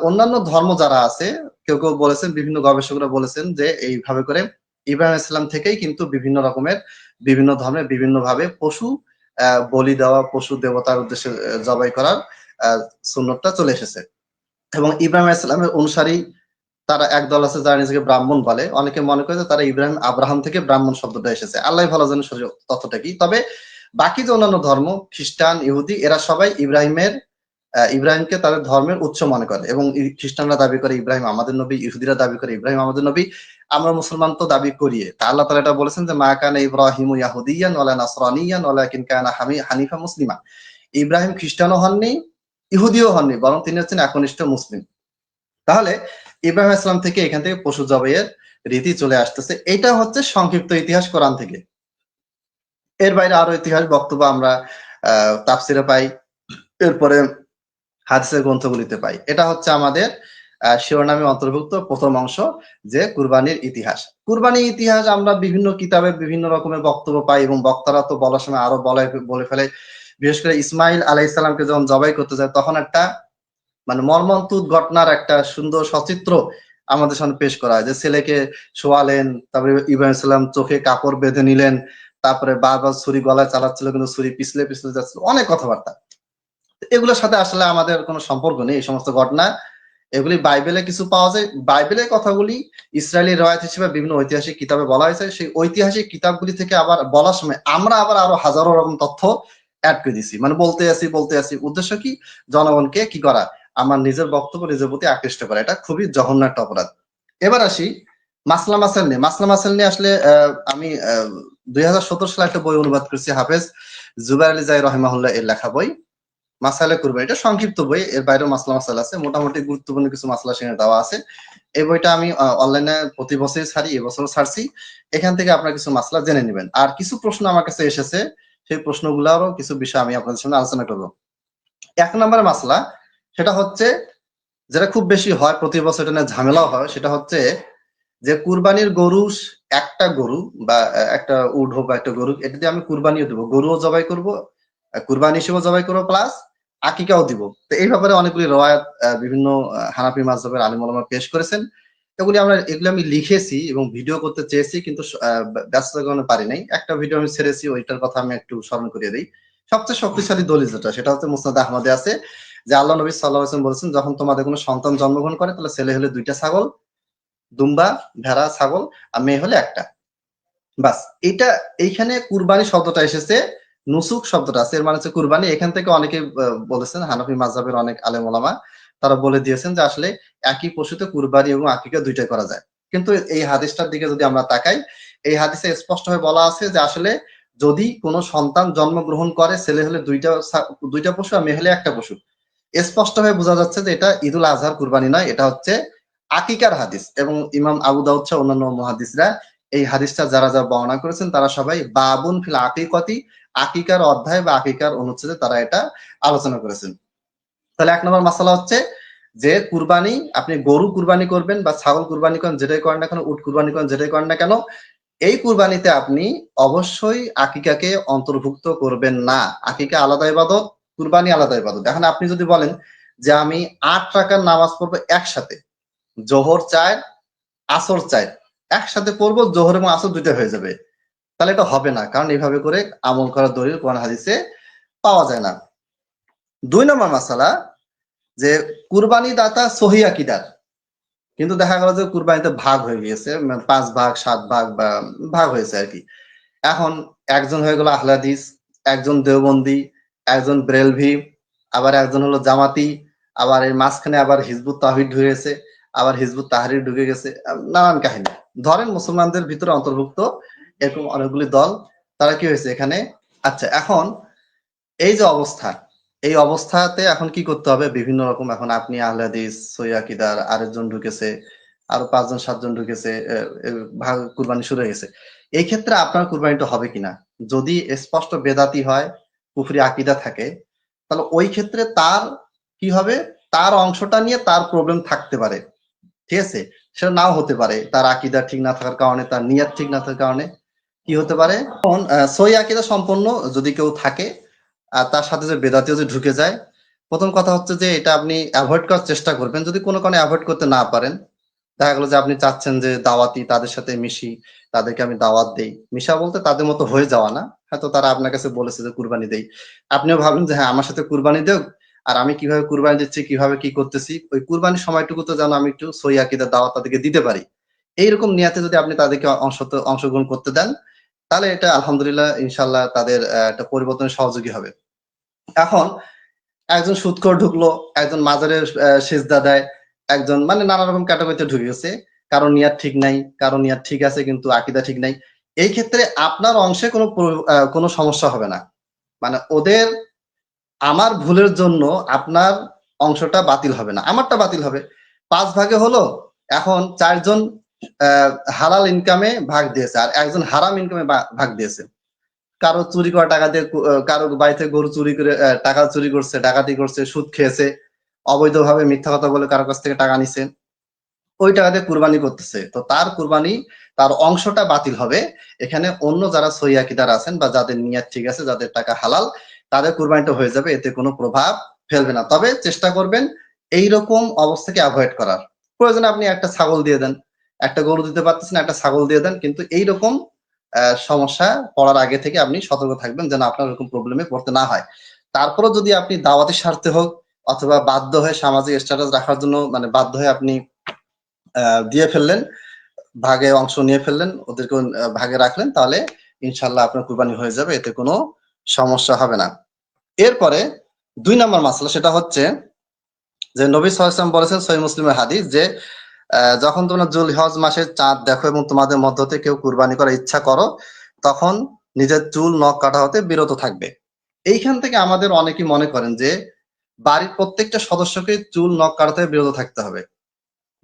অন্যান্য ধর্ম যারা আছে, কেউ কেউ বলেছেন, বিভিন্ন গবেষকরা বলেছেন যে এইভাবে করে ইব্রাহিম আলাইহিস সালাম থেকেই কিন্তু বিভিন্ন রকমের, বিভিন্ন ধর্মের বিভিন্ন ভাবে পশু বলি দেওয়া, পশু দেবতার উদ্দেশ্যে জবাই করার সুন্নতটা চলে এসেছে। এবং ইব্রাহিম আলাইহিস সালামের অনুসারী তারা একদল আছে যারা নিজেকে ব্রাহ্মণ বলে, অনেকে মনে করে যে তারা ইব্রাহিম আব্রাহাম থেকে ব্রাহ্মণ শব্দটা এসেছে, আল্লাহ ভালো জানেন তথ্যটা কি। তবে বাকি যে অন্যান্য ধর্ম, খ্রিস্টান, ইহুদি, এরা সবাই ইব্রাহিমকে তাদের ধর্মের উৎস মনে করে, এবং খ্রিস্টানরা দাবি করে ইব্রাহিম আমাদের নবী, ইহুদিরা দাবি করে ইব্রাহিম আমাদের নবী, আমরা মুসলমান তো দাবি করিয়ে, তা আল্লাহ তাআলা এটা বলেছেন যে মা কানা ইব্রাহিমু ইয়াহুদিয়ান ওয়ালা নাসরানিয়ান ওয়ালাকিন কানা হানিফা মুসলিমা। ইব্রাহিম খ্রিস্টানও হননি, ইহুদিও হননি, বরং তিনি হচ্ছেন একনিষ্ঠ মুসলিম। তাহলে ইব্রাহিম ইসলাম থেকে এখান থেকে পশু জবাইয়ের রীতি চলে আসতেছে। এটা হচ্ছে সংক্ষিপ্ত ইতিহাস কোরআন থেকে। এর বাইরে আরো ইতিহাস বক্তব্য আমরা তাফসিরে পাই, এরপরে হাদিসের গ্রন্থগুলিতে পাই। এটা হচ্ছে আমাদের শিরোনামে অন্তর্ভুক্ত প্রথম অংশ, যে কুরবানির ইতিহাস। কুরবানির ইতিহাস আমরা বিভিন্ন কিতাবে বিভিন্ন রকমের বক্তব্য পাই, এবং বক্তারা তো বলার সময় আরো বলে ফেলে। বিশেষ করে ইসমাইল আলাইহিস সালামকে যখন জবাই করতে যায়, তখন একটা মানে মর্মন্তুদ ঘটনার একটা সুন্দর সচিত্র আমাদের সামনে পেশ করা হয়, যে ছেলেকে শোয়ালেন, তারপরে ইব্রাহিম সালাম চোখে কাপড় বেঁধে নিলেন, তারপরে বারবার ছুরি গলায় চালাচ্ছিল কিন্তু ছুরি পিছলে পিছলে যাচ্ছিল, অনেক কথাবার্তা। এগুলোর সাথে আসলে আমাদের কোনো সম্পর্ক নেই, এই সমস্ত ঘটনা। এগুলি বাইবেলে কিছু পাওয়া যায়, বাইবেলের কথাগুলি ইসরায়েলি রওয়ায়াত হিসেবে বিভিন্ন ঐতিহাসিক কিতাবে বলা হয়েছে। সেই ঐতিহাসিক কিতাবগুলি থেকে আবার বলার সময় আমরা আবার আরো হাজারো রকম তথ্য অ্যাড করে দিছি, মানে বলতে আসি। উদ্দেশ্য কি? জনগণকে কি করা, আমার নিজের বক্তব্য নিজের প্রতি আকৃষ্ট করা। এটা খুবই জঘন্য একটা অপরাধ। এবার আসি মাসলা মাসাইল নিয়ে। মাসলা মাসাইল নিয়ে আসলে আমি 2017 সালে একটা বই অনুবাদ করেছি, হাফেজ জুবাইর আলী জাই রহিমাহুল্লাহ এর লেখা বই মাসাইলে কুরবানি। এটা সংক্ষিপ্ত বই, এর বাইরেও মাসলা মাসাইল আছে, মোটামুটি গুরুত্বপূর্ণ কিছু মাসলা সেখানে দেওয়া আছে। এই বইটা আমি অনলাইনে প্রতি বছরই ছাড়ি, এবছরও ছাড়ছি। এখান থেকে আপনারা কিছু মাসলা জেনে নেবেন। আর কিছু প্রশ্ন আমার কাছে এসেছে, সেই প্রশ্নগুলোরও কিছু বিষয় আমি আপনাদের সামনে আলোচনা করবো। 1 নম্বর মাসলা, সেটা হচ্ছে যেটা খুব বেশি হয়, প্রতি বছর এটা নিয়ে ঝামেলাও হয়, সেটা হচ্ছে যে কুরবানির গরু, একটা গরু বা একটা উট হোক বা একটা গরু, এটা দিয়ে আমি কুরবানিও দেবো, গরুও জবাই করব, কুরবানি হিসেবে জবাই করবো, প্লাস আকিকাও দিব। তো এই ব্যাপারে অনেকগুলি রওয়ায়াত বিভিন্ন হানাফি মাযহাবের আলেম ওলামা পেশ করেছেন। এগুলি আমি লিখেছি এবং ভিডিও করতে চেয়েছি, কিন্তু ব্যস্ততার কারণে পারি নাই। একটা ভিডিও আমি ছেড়েছি, ওইটার কথা আমি একটু স্মরণ করিয়ে দিই। সবচেয়ে শক্তিশালী দলিল যেটা, সেটা হচ্ছে মুসনাদ আহমদে আছে, যে আল্লাহ নবী সাল্লাল্লাহু আলাইহি ওয়াসাল্লাম বলেছেন, যখন তোমাদের কোনো সন্তান জন্মগ্রহণ করে, তাহলে ছেলে হলে 2টা ছাগল, দুম্বা, ভেড়া, ছাগল, আর মেয়ে হলে একটা, বাস। এটা এইখানে কুরবানি শব্দটা এসেছে, নুসুক শব্দটা আছে, এর মানে হচ্ছে কুরবানি। এখান থেকে অনেকে বলেছেন, হানাফি মাযহাবের অনেক আলেম ওলামা তারা বলে দিয়েছেন যে আসলে একই পশুতে কুরবানি এবং আকিকা দুইটাই করা যায়। কিন্তু এই হাদিসটার দিকে যদি আমরা তাকাই, এই হাদিসে স্পষ্টভাবে বলা আছে যে আসলে যদি কোনো সন্তান জন্মগ্রহণ করে, ছেলে হলে দুইটা পশু আর মেয়ে হলে একটা পশু, স্পষ্টভাবে বোঝা যাচ্ছে যে এটা ঈদুল আজহার কুরবানি নয়, এটা হচ্ছে আকিকার হাদিস। এবং ইমাম আবু দাউদ সহ অন্যান্য মুহাদ্দিসরা এই হাদিসটা যারা বর্ণনা করেছেন, তারা সবাই বাবুন ফিল আকিকাতি, আকিকার অধ্যায় বা আকিকার অনুচ্ছেদে তারা এটা আলোচনা করেছেন। তাহলে 1 নম্বর মাসালা হচ্ছে যে কুরবানি, আপনি গরু কুরবানি করবেন বা ছাগল কুরবানি করেন, যেটাই করেন না কেন, উট কুরবানি করেন, যেটাই করেন না কেন, এই কুরবানিতে আপনি অবশ্যই আকিকাকে অন্তর্ভুক্ত করবেন না। আকিকা আলাদা ইবাদত, কুরবানি আলাদা ইবাদত। এখন আপনি যদি বলেন যে আমি 8 রাকাত নামাজ পড়বো একসাথে, জোহর 4, আসর 4 একসাথে পড়বো, জোহর এবং আসর দুইটা হয়ে যাবে, তাহলে এটা হবে না, কারণ এইভাবে করে আমল করার দলিল কোরআন হাদিসে পাওয়া যায় না। 2 নম্বর মাসালা, যে কুরবানি দাতা সহি আকীদার, কিন্তু দেখা গেল যে কুরবানিতে ভাগ হয়ে গিয়েছে, 5 ভাগ 7 ভাগ বা ভাগ হয়েছে আর কি। এখন একজন হয়ে গেল আহলে হাদিস, একজন দেওবন্দি, একজন ব্রেলভি, আবার একজন হলো জামাতি, আবার এর মাঝখানে আবার হিজবুত তাওহীদ ঢুকেছে, আবার হিজবুত তাহরীর ঢুকে গেছে, নানান কাহিনী। ধরেন মুসলমানদের ভিতরে অন্তর্ভুক্ত এরকম অনেকগুলি দল, তারা কি হয়েছে এখানে। আচ্ছা, এখন এই যে অবস্থা, এই অবস্থাতে এখন কি করতে হবে, বিভিন্ন রকম, এখন আপনি আহলে হাদিস, সহি আকীদার, আরেকজন ঢুকেছে, আরো 5 জন 7 জন ঢুকেছে, ভাগ কুরবানি শুরু হয়ে গেছে। এই ক্ষেত্রে আপনার কুরবানিটা হবে কিনা, যদি স্পষ্ট বেদাতি হয়, কুফরি আকীদা থাকে, তাহলে ওই ক্ষেত্রে তার কি হবে, তার অংশটা নিয়ে তার প্রবলেম থাকতে পারে, ঠিক আছে, সেটা নাও হতে পারে, তার আকীদা ঠিক না থাকার কারণে, তার নিয়ত ঠিক না থাকার কারণে কি হতে পারে। এখন সহি আকীদা সম্পন্ন যদি কেউ থাকে, আর তার সাথে যে বেদাতিও যে ঢুকে যায়, প্রথম কথা হচ্ছে যে এটা আপনি অ্যাভয়েড করার চেষ্টা করবেন। যদি কোনো কারণে অ্যাভয়েড করতে না পারেন, দেখা গেলো যে আপনি চাচ্ছেন যে দাওয়াতি, তাদের সাথে মিশি, তাদেরকে আমি দাওয়াত দেই, মিশা বলতে তাদের মতো হয়ে যাওয়া না, হয়তো তারা আপনার কাছে বলেছে যে কুরবানি দেই, আপনিও ভাবলেন যে হ্যাঁ আমার সাথে কুরবানি দেও, আর আমি কিভাবে কুরবানি দিচ্ছি, কিভাবে কি করতেছি, ওই কুরবানির সময়টুকু তো যেন আমি একটু সহি আকীদার দাওয়াত তাদেরকে দিতে পারি, এইরকম নিয়াতে যদি আপনি তাদেরকে অংশগ্রহণ করতে দেন, তাহলে এটা আলহামদুলিল্লাহ ইনশাল্লাহ তাদের একটা পরিবর্তনের সহযোগী হবে। এখন একজন সুদখোর ঢুকলো, একজন মাজারের সিজদা দেয়, একজন মানে নানা রকম ক্যাটাগরিতে ঢুকে গেছে, কারো নিয়াত ঠিক নাই, কারো নিয়াত ঠিক আছে কিন্তু আকীদা ঠিক নাই। এই ক্ষেত্রে আপনার অংশে কোনো সমস্যা হবে না। মানে ওদের আমার ভুলের জন্য আপনার অংশটা বাতিল হবে না, আমারটা বাতিল হবে। 5 ভাগে হলো, এখন 4 জন হালাল ইনকামে ভাগ দিয়েছে আর একজন হারাম ইনকামে ভাগ দিয়েছে। কারো চুরি করা টাকা দিয়ে কারো বাড়িতে গরু চুরি করে টাকা চুরি করছে, ডাকাতি করছে, সুদ খেয়েছে, অবৈধভাবে মিথ্যা কথা বলে কারো কাছ থেকে টাকা নিছে, ওই টাকা দিয়ে কুরবানি করতেছে, তো তার কুরবানি তার অংশটা বাতিল হবে। এখানে অন্য যারা সহি আকীদার আছেন বা যাদের নিয়াত ঠিক আছে, যাদের টাকা হালাল, তাদের কুরবানিটা হয়ে যাবে, এতে কোনো প্রভাব ফেলবে না। তবে চেষ্টা করবেন এইরকম অবস্থাকে অ্যাভয়েড করার। প্রয়োজনে আপনি একটা ছাগল দিয়ে দেন, একটা গরু দিতে পারতেছেন, একটা ছাগল দিয়ে দেন, কিন্তু এইরকম সমস্যা পড়ার আগে থেকে আপনি সতর্ক থাকবেন যেন আপনার এরকম প্রবলেমে পড়তে না হয়। তারপরেও যদি আপনি দাওয়াতি স্বার্থে হোক অথবা বাধ্য হয়ে সামাজিক স্ট্যাটাস রাখার জন্য মানে বাধ্য হয়ে আপনি দিয়ে ফেললেন, ভাগে অংশ নিয়ে ফেললেন, ওদেরকে ভাগে রাখলেন, তাহলে ইনশাল্লাহ আপনার কুরবানি হয়ে যাবে, এতে কোনো সমস্যা হবে না। এরপরে 2 নম্বর মাসলা, সেটা হচ্ছে যে নবী সাল্লাল্লাহু আলাইহি ওয়াসাল্লাম বলেছেন সহিহ মুসলিমের হাদিস যে যখন তোমরা যুলহজ মাসের চাঁদ দেখো এবং তোমাদের মধ্য থেকে কেউ কুরবানি করার ইচ্ছা করো, তখন নিজের চুল নখ কাটা হতে বিরত থাকবে। এইখান থেকে আমাদের অনেকেই মনে করেন যে বাড়ির প্রত্যেকটা সদস্যকে চুল নখ কাটাতে বিরত থাকতে হবে।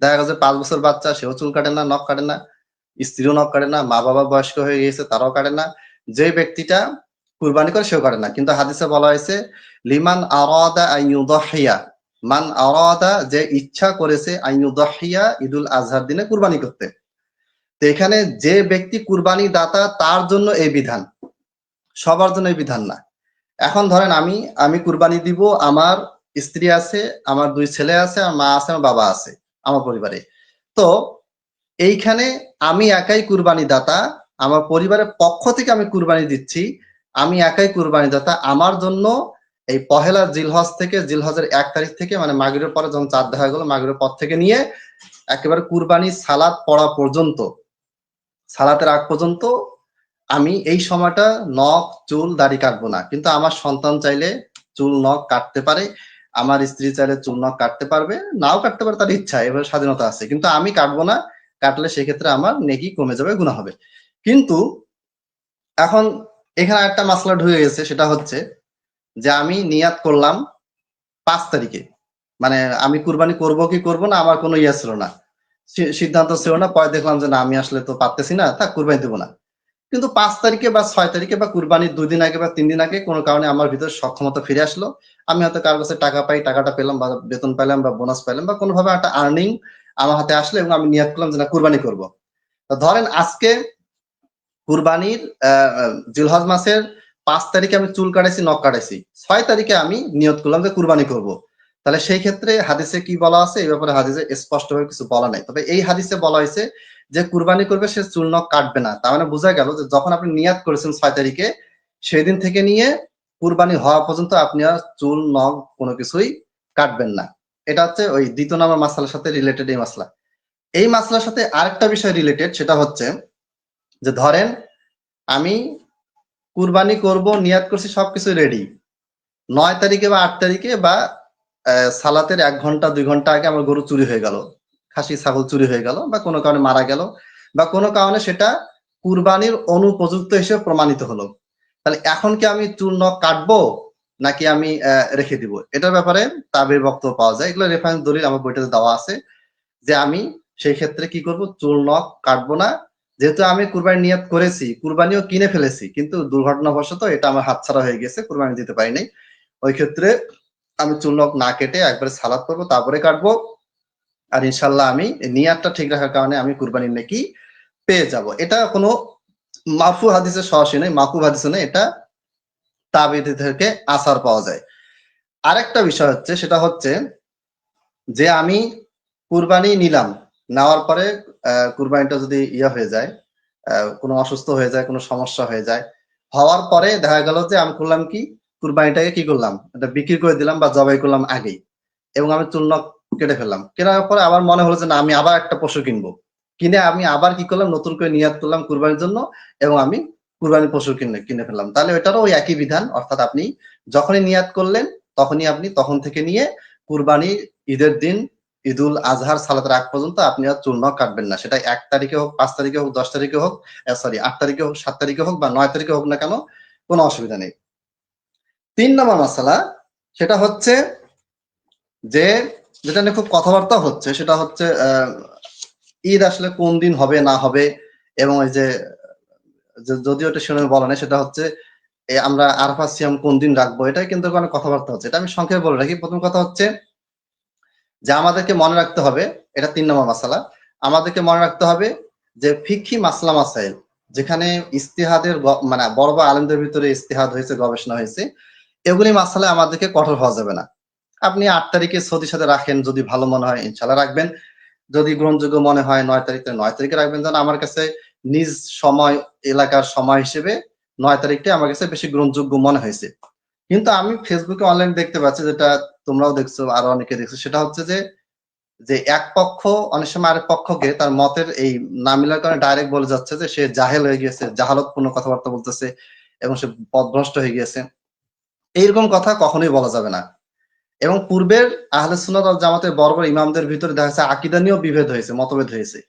দেখা গেছে 5 বছর বাচ্চা, সেও চুল কাটে না, নখ কাটে না, স্ত্রীও নখ কাটে না, মা বাবা বয়স্ক হয়ে গেছে তারাও কাটে না, যে ব্যক্তিটা কুরবানি করে সেও কাটে না। কিন্তু হাদিসে বলা হয়েছে লিমান আরাদা আন ইউদাহিয়া, মান আরাদা, যে ইচ্ছা করেছে আন ইউদাহিয়া ঈদুল আজহার দিনে কুরবানি করতে। তো এখানে যে ব্যক্তি কুরবানি দাতা তার জন্য এই বিধান, সবার জন্য এই বিধান না। এখন ধরেন আমি কুরবানি দিব, আমার স্ত্রী আছে, আমার 2 ছেলে আছে, আমার মা আছে, আমার বাবা আছে আমার পরিবারে। তো এইখানে আমি একাই কুরবানি দাতা, আমার পরিবারের পক্ষ থেকে আমি কুরবানি দিচ্ছি, আমি একাই কুরবানি দাতা। আমার জন্য এই পহেলা জিলহজ থেকে, জিলহজের 1 তারিখ থেকে, মানে মাগরিবের পরে যখন চাঁদ দেখা গেল, মাগরিবের পর থেকে নিয়ে একেবারে কুরবানি সালাত পড়া পর্যন্ত, সালাতের আগ পর্যন্ত আমি এই সময়টা নখ চুল দাড়ি কাটবো না। কিন্তু আমার সন্তান চাইলে চুল নখ কাটতে পারে, আমার স্ত্রী চাইলে চুল নখ কাটতে পারবে, নাও কাটতে পারে, তার ইচ্ছা, এবার স্বাধীনতা আছে, কিন্তু আমি কাটবো না। কাটলে সেক্ষেত্রে আমার নেকি কমে যাবে, গুনাহ হবে। কিন্তু এখন এখানে একটা মাসলা ঢুকে গেছে, সেটা হচ্ছে যে আমি নিয়াত করলাম 5 তারিখে, মানে আমি কুরবানি করব কি করব না আমার কোনো ইয়া ছিল না, সিদ্ধান্ত ছিল না। পরে দেখলাম যে না, আমি আসলে তো পারতেছি না, থাক কুরবানি দেবো না। কিন্তু 5 তারিখে বা 6 তারিখে বা কুরবানির 2 দিন আগে বা 3 দিন আগে কোনো কারণে আমার ভিতরে সক্ষমতা ফিরে আসলো, আমি হয়তো কারোর কাছে টাকা পাই, টাকাটা পেলাম, বা বেতন পেলাম বা বোনাস পেলাম, বা কোনোভাবে একটা আর্নিং আমার হাতে আসলো এবং আমি নিয়াত করলাম যে না কুরবানি করব। তো ধরেন আজকে কুরবানির জিলহজ মাসের 5 তারিখে আমি চুল কাটাইছি, নখ কাটাইছি, 6 তারিখে আমি নিয়ত করলাম যে কুরবানি করব। তাহলে সেই ক্ষেত্রে হাদিসে কি বলা আছে এই ব্যাপারে? হাদিসে স্পষ্টভাবে কিছু বলা নাই, তবে এই হাদিসে বলা হয়েছে যে কুরবানি করবে সে চুল নখ কাটবে না। তার মানে বোঝা গেল যে যখন আপনি নিয়াত করেছেন 6 তারিখে, সেই দিন থেকে নিয়ে কুরবানি হওয়া পর্যন্ত আপনি আর চুল নখ কোনো কিছুই কাটবেন না। এটা হচ্ছে ওই 2 নম্বর মাসলার সাথে রিলেটেড এই মাসলা। এই মাসলার সাথে আরেকটা বিষয় রিলেটেড, সেটা হচ্ছে যে ধরেন আমি কুরবানি করব, নিয়াত করছি, সবকিছু রেডি, 9 তারিখে বা 8 তারিখে বা সালাতের 1 ঘন্টা 2 ঘন্টা আগে আমার গরু চুরি হয়ে গেল, খাসি ছাগল চুরি হয়ে গেল, বা কোনো কারণে মারা গেল, বা কোনো কারণে সেটা কুরবানির অনুপযুক্ত হিসেবে প্রমাণিত হলো। তাহলে এখন কি আমি চুল নখ কাটবো নাকি আমি রেখে দিব? এটার ব্যাপারে তাবির বক্তব্য পাওয়া যায়, এগুলো রেফারেন্স দলিল আমার বইটাতে দেওয়া আছে, যে আমি সেই ক্ষেত্রে কি করব, চুল নখ কাটবো না। যেহেতু আমি কুরবানি নিয়ত করেছি, কুরবানিও কিনে ফেলেছি, কিন্তু দুর্ঘটনাবশত এটা আমার হাতছাড়া হয়ে গেছে, কুরবানি দিতে পারি নাই, ওই ক্ষেত্রে আমি চুল নখ না কেটে একবারে সালাত করবো, তারপরে কাটবো। আর ইনশাল্লাহ আমি নিয়াতটা ঠিক রাখার কারণে আমি কুরবানির নেকি পেয়ে যাব। এটা কোনো মাফু হাদিসের সরাসরি নেই, মাফু হাদিসে নেই, এটা তাবিঈ থেকে আসার পাওয়া যায়। আরেকটা বিষয় হচ্ছে, সেটা হচ্ছে যে আমি কুরবানি নিলাম, নেওয়ার পরে কুরবানিটা যদি হয়ে যায়, কোনো অসুস্থ হয়ে যায়, কোনো সমস্যা হয়ে যায়, হওয়ার পরে দেখা গেল যে আমি করলাম কি, কুরবানিটাকে কি করলাম, এটা বিক্রি করে দিলাম বা জবাই করলাম আগেই, এবং আমি চুল নখ কেটে ফেললাম। কেনার পরে আবার মনে হলো যে না, আমি আবার একটা পশু কিনবো, কিনে আমি আবার কি করলাম, নতুন করে নিয়াত করলাম কুরবানির জন্য, এবং আমি কুরবানির পশু কিনে ফেললাম। তাহলে ওইটারও ওই একই বিধান, অর্থাৎ আপনি যখনই নিয়াত করলেন তখনই আপনি তখন থেকে নিয়ে কুরবানি ঈদের দিন ঈদুল আজহার সালাতের আগ পর্যন্ত আপনি আর চুল নখ কাটবেন না, সেটা 1 তারিখে হোক, 5 তারিখে হোক, 10 তারিখে হোক, 8 তারিখে হোক, 7 তারিখে হোক বা 9 তারিখে হোক না কেন, কোনো অসুবিধা নেই। 3 নম্বর মাসালা, সেটা হচ্ছে যে যেটা নিয়ে খুব কথাবার্তা হচ্ছে, সেটা হচ্ছে ঈদ আসলে কোন দিন হবে না হবে, এবং এই যে যদিও এটা শুনে বলা নেই, সেটা হচ্ছে আমরা আরাফাত সিয়াম কোন দিন রাখবো, এটাই কিন্তু অনেক কথাবার্তা হচ্ছে। এটা আমি সংক্ষেপে বলে রাখি। প্রথম কথা হচ্ছে যে আমাদেরকে মনে রাখতে হবে, এটা 3 নম্বর মাসালা, আমাদেরকে মনে রাখতে হবে যে ফিকহি মাসলা মাসাইল, যেখানে ইস্তিহাদের মানে বড় বড় আলেমদের ভিতরে ইস্তিহাদ হয়েছে, গবেষণা হয়েছে, এগুলি মাসালায় আমাদেরকে কঠোর হওয়া যাবে না। আপনি 8 তারিখে সৌদির সাথে রাখেন, যদি ভালো মনে হয় ইনশাল্লাহ রাখবেন, যদি গ্রহণযোগ্য মনে হয় 9 তারিখে 9 তারিখে রাখবেন। যেন আমার কাছে নিজ সময় এলাকার সময় হিসেবে 9 তারিখটা আমার কাছে বেশি গ্রহণযোগ্য মনে হয়েছে। কিন্তু আমি ফেসবুকে অনলাইন দেখতে পাচ্ছি, যেটা তোমরাও দেখছো, আরো অনেকে দেখছো, সেটা হচ্ছে যে এক পক্ষ অনেক সময় আরেক পক্ষকে তার মতের এই না মিলার কারণে ডাইরেক্ট বলে যাচ্ছে যে সে জাহেল হয়ে গিয়েছে, জাহালতপূর্ণ কথাবার্তা বলতেছে এবং সে পথভ্রষ্ট হয়ে গিয়েছে। এইরকম কথা কখনোই বলা যাবে না। এবং পূর্বের আহলে সুন্নাত ওয়াল জামাতের বড় বড় ইমামদের ভিতরে দেখা যাচ্ছে আকীদা নিয়েও বিভেদ হয়েছে, মতভেদ হয়েছে।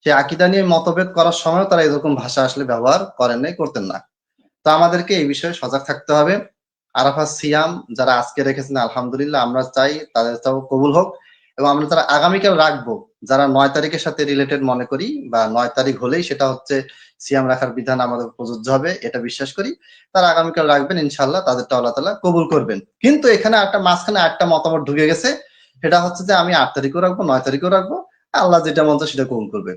সেই আকীদা নিয়ে মতভেদ করার সময় তারা এরকম ভাষা আসলে ব্যবহার করেন নাই, করতেন না। তো আমাদেরকে এই বিষয়ে সজাগ থাকতে হবে। আরাফাত সিয়াম যারা আজকে রেখেছেন আলহামদুলিল্লাহ, আমরা চাই তাদেরটাও কবুল হোক, এবং আমরা তারা আগামীকাল রাখবো যারা 9 তারিখের সাথে রিলেটেড মনে করি, বা 9 তারিখ হলেই সেটা হচ্ছে সিয়াম রাখার বিধান আমাদের প্রযোজ্য হবে, এটা বিশ্বাস করি, তারা আগামীকাল রাখবেন, ইনশাল্লাহ তাদেরটা আল্লাহ তাআলা কবুল করবেন। কিন্তু এখানে মাঝখানে একটা মতামত ঢুকে গেছে, সেটা হচ্ছে যে আমি 8 তারিখও রাখবো, 9 তারিখও রাখবো, আল্লাহ যেটা মন চায় সেটা কবুল করবে।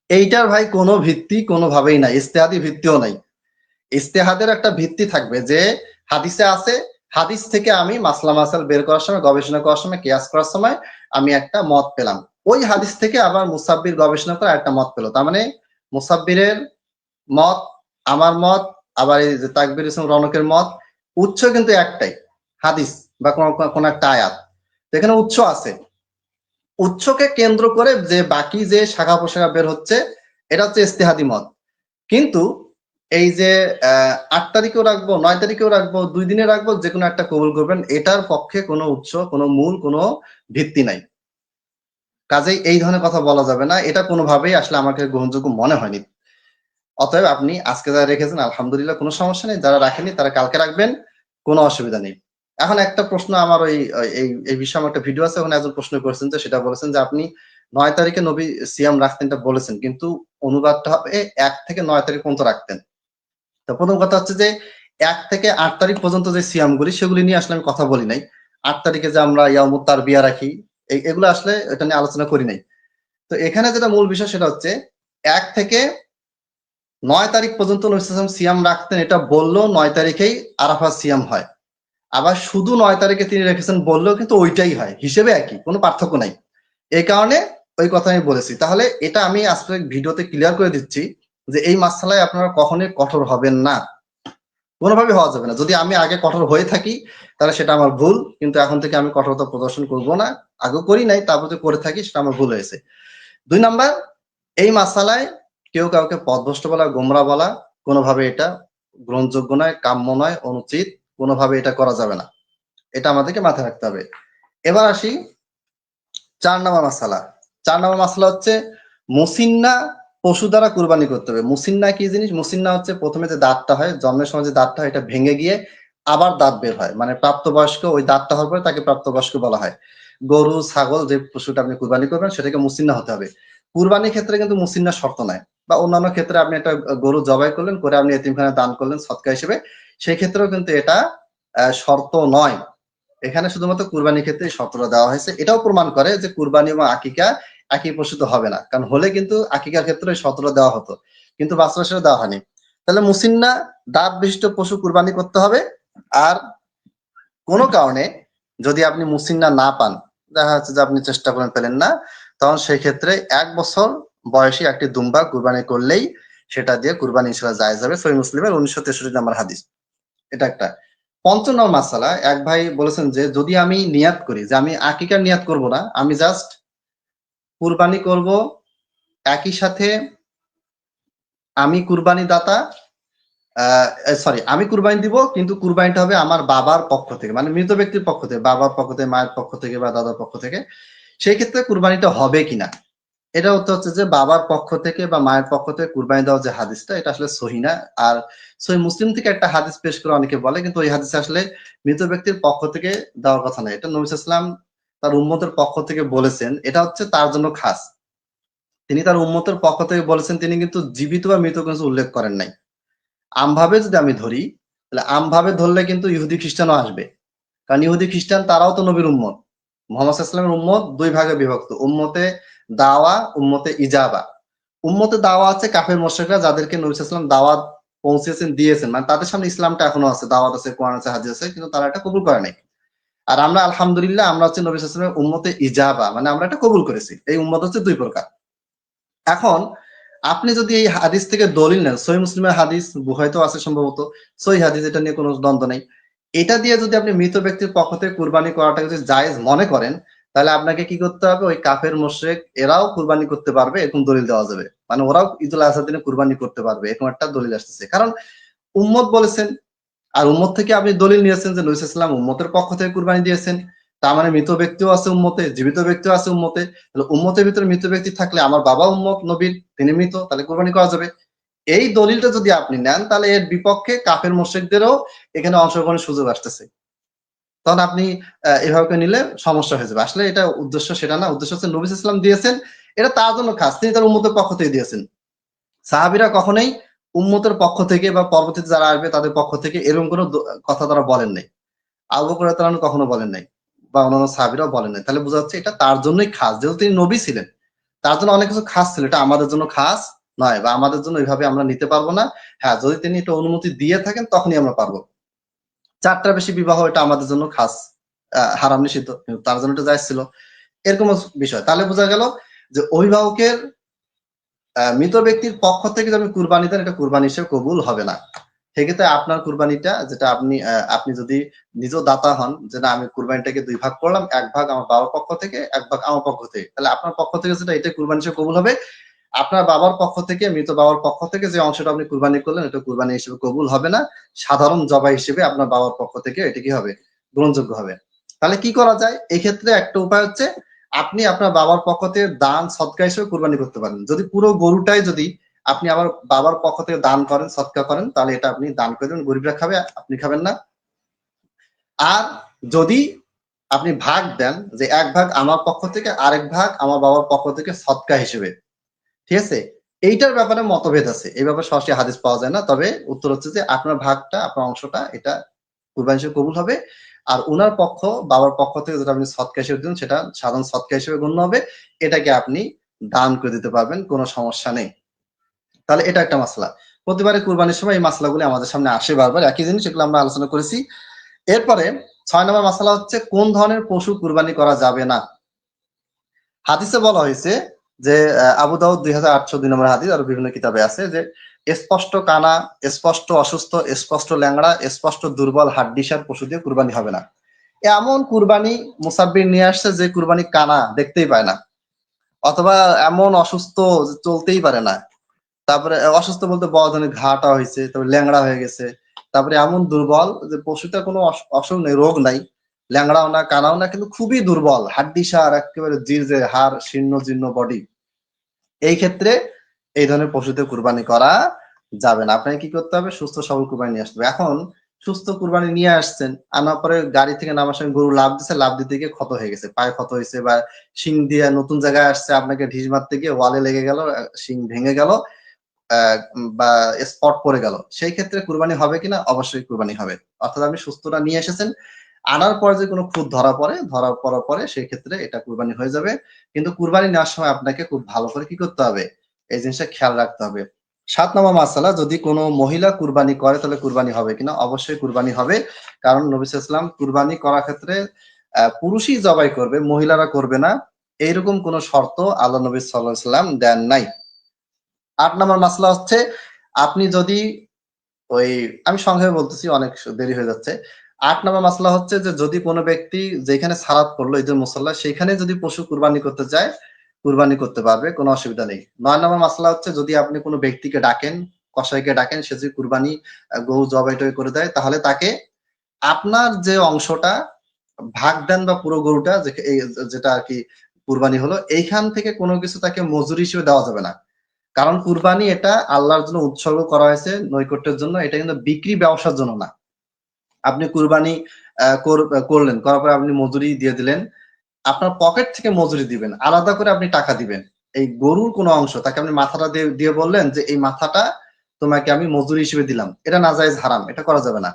এইটার ভাই কোনো ভিত্তি কোনোভাবেই নাই, ইস্তেহাদি ভিত্তিও নাই। ইস্তেহাদের একটা ভিত্তি থাকবে যে হাদিসে আছে, হাদিস থেকে আমি মাসলা মাসাল বের করার সময়, গবেষণা করার সময়, কিয়াস করার সময় আমি একটা মত পেলাম, ওই হাদিস থেকে আবার মুসাব্বির গবেষণা করে একটা মত পেল। তার মানে মুসাব্বিরের মত, আমার মত, আবার এই যে তাকবীর ইসলাম রনকের মত, উৎস কিন্তু একটাই, হাদিস বা কোন একটা আয়াত। এখানে উৎস আছে, উৎসকে কেন্দ্র করে যে বাকি যে শাখা প্রশাখা বের হচ্ছে, এটা হচ্ছে ইস্তেহাদি মত। কিন্তু এই যে 8 তারিখেও রাখবো, 9 তারিখেও রাখবো, 2 দিনে রাখবো, যে কোনো একটা কবুল করবেন, এটার পক্ষে কোনো উৎস, কোনো মূল, কোনো ভিত্তি নাই। কাজেই এই ধরনের কথা বলা যাবে না, এটা কোনোভাবেই আসলে আমাকে গ্রহণযোগ্য মনে হয়নি। অতএব আপনি আজকে যারা রেখেছেন আলহামদুলিল্লাহ, কোনো সমস্যা নেই, যারা রাখেনি তারা কালকে রাখবেন, কোনো অসুবিধা নেই। এখন একটা প্রশ্ন আমার এই বিষয়ে আমার একটা ভিডিও আছে, ওখানে একজন প্রশ্ন করেছেন, যে সেটা বলেছেন যে আপনি 9 তারিখে নবী সিয়াম রাখতেন, এটা বলেছেন, কিন্তু অনুবাদটা হবে 1 থেকে 9 তারিখ পর্যন্ত রাখতেন। তো প্রথম কথা হচ্ছে যে 1 থেকে 8 তারিখ পর্যন্ত যে সিয়ামগুলি, সেগুলি নিয়ে আসলে আমি কথা বলি নাই। 8 তারিখে যে আমরা ইয়ামুত তারবিয়া রাখি, এগুলো আসলে এটা নিয়ে আলোচনা করি নাই। তো এখানে যেটা মূল বিষয় সেটা হচ্ছে 1 থেকে 9 তারিখ পর্যন্ত নবী সাল্লাল্লাহু আলাইহি ওয়াসাল্লাম সিয়াম রাখতেন, এটা বললেও 9 তারিখেই আরাফাত সিয়াম হয়। আবার শুধু 9 তারিখে তিনি রেখেছেন বললেও কিন্তু ওইটাই হয়, হিসেবে একই, কোনো পার্থক্য নাই। এই কারণে ওই কথা আমি বলেছি। তাহলে এটা আমি আজকে ভিডিওতে ক্লিয়ার করে দিচ্ছি যে এই মাসআলায় আপনারা কখনোই কঠোর হবেন না, কোনোভাবে হওয়া যাবে না। যদি আমি আগে কঠোর হয়ে থাকি তাহলে সেটা আমার ভুল, কিন্তু এখন থেকে আমি কঠোরতা প্রদর্শন করব না। আগে করি নাই, তারপর যদি করে থাকি সেটা আমার ভুল হয়েছে। 2 নাম্বার, এই মাসালায় কেউ কাউকে পথভ্রষ্ট বলা, গোমরা বলা, কোনোভাবে এটা গ্রহণযোগ্য নয়, কাম্য নয়, অনুচিত, কোনোভাবে এটা করা যাবে না। এটা আমাদেরকে মাথায় রাখতে হবে। এবার আসি 4 নম্বর মাসালা। 4 নম্বর মাসালা হচ্ছে মুসিন্না পশু দ্বারা কুরবানি করতে হবে। মুসিন্না কি জিনিস? মুসিন্না হচ্ছে প্রথমে যে দাঁতটা হয়, জন্মের সময় যে দাঁতটা হয়, এটা ভেঙে গিয়ে আবার দাঁত বের হয়, মানে প্রাপ্তবয়স্ক, ওই দাঁতটা হওয়ার পরে তাকে প্রাপ্তবয়স্ক বলা হয়। গরু, ছাগল, যে পশুটা আপনি কুরবানি করবেন সেটাকে মুসিন্না হতে হবে। কুরবানির ক্ষেত্রে কিন্তু মুসিন্না শর্ত নাই, বা অন্যান্য ক্ষেত্রে আপনি একটা গরু জবাই করলেন, করে আপনি এতিমখানায় দান করলেন সদকা হিসেবে, সেই ক্ষেত্রেও কিন্তু এটা শর্ত নয়। এখানে শুধুমাত্র কুরবানির ক্ষেত্রে এই শর্তটা দেওয়া হয়েছে। এটাও প্রমাণ করে যে কুরবানি এবং আকিকা একই পশু তো হবে না, কারণ হলে কিন্তু আকিকার ক্ষেত্রে এই শর্তটা দেওয়া হতো, কিন্তু বাস্তবে সেটা দেওয়া হয়নি। তাহলে মুসিন্না দাঁত বিশিষ্ট পশু কুরবানি করতে হবে। আর কোনো কারণে যদি আপনি মুসিন্না না পান, দেখা যাচ্ছে যে আপনি চেষ্টা করেন পেলেন না, তখন সেই ক্ষেত্রে 1 বছর বয়সী একটি দুম্বা কুরবানি করলেই সেটা দিয়ে কুরবানি ইনশাআল্লাহ জায়েজ হবে। সহিহ মুসলিমের 1963 নম্বর হাদিস। এটা একটা। 5 নম্বর মাসালা, এক ভাই বলেছেন যে যদি আমি নিয়াত করি যে আমি আকিকার নিয়াত করব না, আমি জাস্ট কুরবানি করব, একই সাথে আমি কুরবানি দাতা, সরি, আমি কুরবানি দিব, কিন্তু কুরবানিটা হবে আমার বাবার পক্ষ থেকে, মানে মৃত ব্যক্তির পক্ষ থেকে, বাবার পক্ষ থেকে, মায়ের পক্ষ থেকে বা দাদার পক্ষ থেকে। সেই ক্ষেত্রে কুরবানিটা হবে কিনা, এটা হচ্ছে যে বাবার পক্ষ থেকে বা মায়ের পক্ষ থেকে কুরবানি দেওয়া যে হাদিসটা, এটা আসলে সহি না। আর সহি মুসলিম থেকে একটা হাদিস পেশ করে অনেকে বলে, কিন্তু ওই হাদিসে আসলে মৃত ব্যক্তির পক্ষ থেকে দেওয়ার কথা না। এটা নবী সাল্লাল্লাহু আলাইহি ওয়াসাল্লাম তার উম্মতের পক্ষ থেকে বলেছেন, এটা হচ্ছে তার জন্য খাস। তিনি তার উম্মতের পক্ষ থেকে বলেছেন, তিনি কিন্তু জীবিত বা মৃত কিছু উল্লেখ করেন নাই। আমভাবে যদি আমি ধরি, তাহলে আমভাবে ধরলে কিন্তু ইহুদি খ্রিস্টানও আসবে, কারণ ইহুদি খ্রিস্টান তারাও তো নবীর উম্মত। মুহাম্মদ সাল্লাল্লাহু আলাইহি ওয়াসাল্লামের উম্মত দুই ভাগে বিভক্ত, উম্মতে দাওয়া, উম্মতে ইজাবা। উম্মতে দাওয়া আছে কাফের মুশরিকরা, যাদেরকে নবী সাল্লাল্লাহু আলাইহি ওয়াসাল্লাম দাওয়াত পৌঁছেছেন, দিয়েছেন, মানে তাদের সামনে ইসলামটা এখনো আছে, দাওয়াত আছে, কোরআন আছে, হাদিস আছে, কিন্তু তারা এটা কবুল করে নাই। আর আমরা আলহামদুলিল্লাহ আমরা হচ্ছে নবী সাল্লাল্লাহু আলাইহি ওয়াসাল্লামের উম্মতে ইজাবা, মানে আমরা এটা কবুল করেছি। এই উম্মত হচ্ছে দুই প্রকার। এখন আপনি যদি এই হাদিস থেকে দলিল নেন, সহিহ মুসলিমের হাদিস, বুখারীতেও আছে সম্ভবত, সহিহ হাদিস, এটা নিয়ে কোনো দ্বন্দ্ব নেই। এটা দিয়ে যদি আপনি মৃত ব্যক্তির পক্ষ থেকে কুরবানি করাটা যদি জায়েজ মনে করেন, তাহলে আপনাকে কি করতে হবে, ওই কাফের মুশরিক এরাও কুরবানি করতে পারবে এরকম দলিল দেওয়া যাবে, মানে ওরাও ঈদুল আজহার দিনে কুরবানি করতে পারবে এরকম একটা দলিল আসতেছে। কারণ উম্মত বলেছেন, আর উম্মত থেকে আপনি দলিল নিয়েছেন যে নবী সাল্লাল্লাহু আলাইহি ওয়াসাল্লাম উম্মতের পক্ষ থেকে কুরবানি দিয়েছেন, তার মানে মৃত ব্যক্তিও আছে উম্মতে, জীবিত ব্যক্তিও আছে উম্মতে। তাহলে উম্মতের ভিতরে মৃত ব্যক্তি থাকলে আমার বাবা উম্মত নবীর, তিনি মৃত, তাহলে কুরবানি করা যাবে। এই দলিলটা যদি আপনি নেন, তাহলে এর বিপক্ষে কাফের মুশরিকদেরও এখানে অংশগ্রহণের সুযোগ আসতেছে। তখন আপনি এভাবে নিলে সমস্যা হয়ে যাবে। আসলে এটা উদ্দেশ্য সেটা না, উদ্দেশ্য হচ্ছে নবী সাল্লাল্লাহু আলাইহি ওয়াসাল্লাম দিয়েছেন, এটা তার জন্য খাস, তিনি তার উম্মতের পক্ষ থেকে দিয়েছেন। সাহাবীরা কখনোই উম্মতের পক্ষ থেকে বা পরবর্তীতে যারা আসবে তাদের পক্ষ থেকে এরকম কোনো কথা তারা বলেন নাই। আবু বকর রাদিয়াল্লাহু আনহু কখনো বলেন নাই, বা অন্যান্য সাহাবীরাও বলেন নাই। তাহলে বোঝা যাচ্ছে এটা তার জন্যই খাস, যেহেতু তিনি নবী ছিলেন, তার জন্য অনেক কিছু খাস ছিল, এটা আমাদের জন্য খাস নয়, বা আমাদের জন্য এইভাবে আমরা নিতে পারবো না। হ্যাঁ, যদি তিনি এটা অনুমতি দিয়ে থাকেন তখনই আমরা পারবো। চারটার বেশি বিবাহ এটা আমাদের জন্য খাস, হারাম নিষিদ্ধ, কিন্তু তার জন্য এটা জায়েজ ছিল, এরকম বিষয়। তাহলে বোঝা গেল যে অভিভাবকের মৃত ব্যক্তির পক্ষ থেকে যদি আপনি কুরবানি দেন, এটা কুরবানি হিসেবে কবুল হবে না। সেক্ষেত্রে আপনার কুরবানিটা, যেটা আপনি যদি নিজেও দাতা হন, যে না আমি কুরবানিটাকে দুই ভাগ করলাম, এক ভাগ আমার বাবার পক্ষ থেকে, এক ভাগ আমার পক্ষ থেকে, তাহলে আপনার পক্ষ থেকে যেটা, এটা কুরবানি হিসেবে কবুল হবে। আপনার বাবার পক্ষ থেকে, মৃত বাবার পক্ষ থেকে যে অংশটা আপনি কুরবানি করলেন, এটা কুরবানি হিসেবে কবুল হবে না। সাধারণ জবাই হিসেবে আপনার বাবার পক্ষ থেকে এটা কি হবে, গ্রহণযোগ্য হবে। তাহলে কি করা যায়, এই ক্ষেত্রে একটা উপায় হচ্ছে, আপনি আপনার বাবার পক্ষ থেকে দান সদকা হিসেবে কুরবানি করতে পারেন। যদি পুরো গরুটাই যদি আপনি আমার বাবার পক্ষ থেকে দান করেন, সদকা করেন, তাহলে এটা আপনি দান করে দেবেন, গরিবরা খাবে, আপনি খাবেন না। আর যদি আপনি ভাগ দেন, যে এক ভাগ আমার পক্ষ থেকে, আরেক ভাগ আমার বাবার পক্ষ থেকে সদকা হিসেবে, ঠিক আছে, এইটার ব্যাপারে মতভেদ আছে, এই ব্যাপারে সরাসরি হাদিস পাওয়া যায় না। তবে উত্তর হচ্ছে যে আপনার ভাগটা, আপনার অংশটা, এটা কুরবানি হিসেবে কবুল হবে। আর উনার পক্ষ, বাবার পক্ষ থেকে যেটা আপনি সদকা হিসেবে দিন, সেটা সাধারণ সদকা হিসেবে গণ্য হবে, এটাকে আপনি দান করে দিতে পারবেন, কোনো সমস্যা নেই। তাহলে এটা একটা মাসলা। প্রতিবারে কুরবানির সময় এই মাসলাগুলি আমাদের সামনে আসে বারবার, একই জিনিস, এগুলো আমরা আলোচনা করেছি। এরপরে 6 নম্বর মাসলা হচ্ছে কোন ধরনের পশু কুরবানি করা যাবে না। হাদিসে বলা হয়েছে যে আবু দাউদ 2802 নম্বর হাদিস, আর বিভিন্ন কিতাবে আছে যে স্পষ্ট কানা, স্পষ্ট অসুস্থ, স্পষ্ট ল্যাংড়া, স্পষ্ট দুর্বল হাড্ডিসার পশু দিয়ে কুরবানি হবে না। এমন কুরবানি মুসাব্বির নিয়ে আসছে যে কুরবানি কানা, দেখতেই পায় না, অথবা এমন অসুস্থ যে চলতেই পারে না, তারপরে অসুস্থ বলতে বড় ঘাটা হয়েছে, তারপরে ল্যাংড়া হয়ে গেছে, তারপরে এমন দুর্বল যে পশুটা কোনো অসুখ নেই, রোগ নাই, ল্যাংড়াও না, কানাও না, কিন্তু খুবই দুর্বল, হাড্ডিসার, একেবারে জিরজে হাড়, শীর্ণ জীর্ণ বডি। এই ক্ষেত্রে এই ধরনের পশুতে কুরবানি করা যাবে না। আপনাকে কি করতে হবে, সুস্থ সবল কুরবানি নিয়ে আসতে হবে। এখন সুস্থ কুরবানি নিয়ে আসছেন, আনার পরে গাড়ি থেকে নামার সময় গরু লাফ দিচ্ছে, লাফ দিতে গিয়ে ক্ষত হয়ে গেছে, পায়ে ক্ষত হয়েছে, বা শিং দিয়ে নতুন জায়গায় আসছে, আপনাকে ঢিস মারতে গিয়ে ওয়ালে লেগে গেল, শিং ভেঙে গেল, বা স্পট পড়ে গেল, সেই ক্ষেত্রে কুরবানি হবে কিনা, অবশ্যই কুরবানি হবে। অর্থাৎ আপনি সুস্থটা নিয়ে এসেছেন, আনার পর যে কোনো খুঁত ধরা পড়ার পরে সেই ক্ষেত্রে এটা কুরবানি হয়ে যাবে। কিন্তু কুরবানি নেওয়ার সময় আপনাকে খুব ভালো করে কি করতে হবে, এই জিনিসটা খেয়াল রাখতে হবে। 7 নম্বর মাসালা, যদি কোনো মহিলা কুরবানি করে তাহলে কুরবানি হবে কিনা, অবশ্যই কুরবানি হবে। কারণ নবী সাল্লাল্লাহু আলাইহি ওয়াসাল্লাম কুরবানি করার ক্ষেত্রে পুরুষই জবাই করবে, মহিলারা করবে না, এইরকম কোন শর্ত আল্লাহ নবী সাল্লাল্লাহু আলাইহি ওয়াসাল্লাম দেন নাই। 8 নম্বর মাসলা হচ্ছে, আপনি যদি ওই, আমি সংক্ষেপে বলতেছি, অনেক দেরি হয়ে যাচ্ছে। 8 নম্বর মাসলা হচ্ছে যে যদি কোনো ব্যক্তি যেখানে সালাত পড়লো ঈদের মুসল্লা, সেখানে যদি পশু কুরবানি করতে চায়, কুরবানি করতে পারবে, কোনো অসুবিধা নেই। 9 নম্বর মাসলা হচ্ছে, যদি আপনি কোনো ব্যক্তিকে ডাকেন, কসাইকে ডাকেন, সে যদি কুরবানি গরু জবাই টবাই করে দেয়, তাহলে তাকে আপনার যে অংশটা ভাগ দেন, বা পুরো গরুটা যেটা আর কি কুরবানি হলো, এইখান থেকে কোনো কিছু তাকে মজুরি হিসেবে দেওয়া যাবে না। কারণ কুরবানি এটা আল্লাহর জন্য উৎসর্গ করা হয়েছে, নৈকট্যের জন্য, এটা কিন্তু বিক্রি ব্যবসার জন্য না। আপনি কুরবানি করলেন, করার পরে আপনি মজুরি দিয়ে দিলেন, আপনার পকেট থেকে মজুরি দিবেন, আলাদা করে আপনি টাকা দিবেন। এই গরুর কোনো অংশ তাকে আপনি মাথাটা দিয়ে বললেন যে এই মাথাটা তোমাকে আমি মজুরি হিসেবে দিলাম, এটা নাজায়েজ, হারাম, এটা করা যাবে না।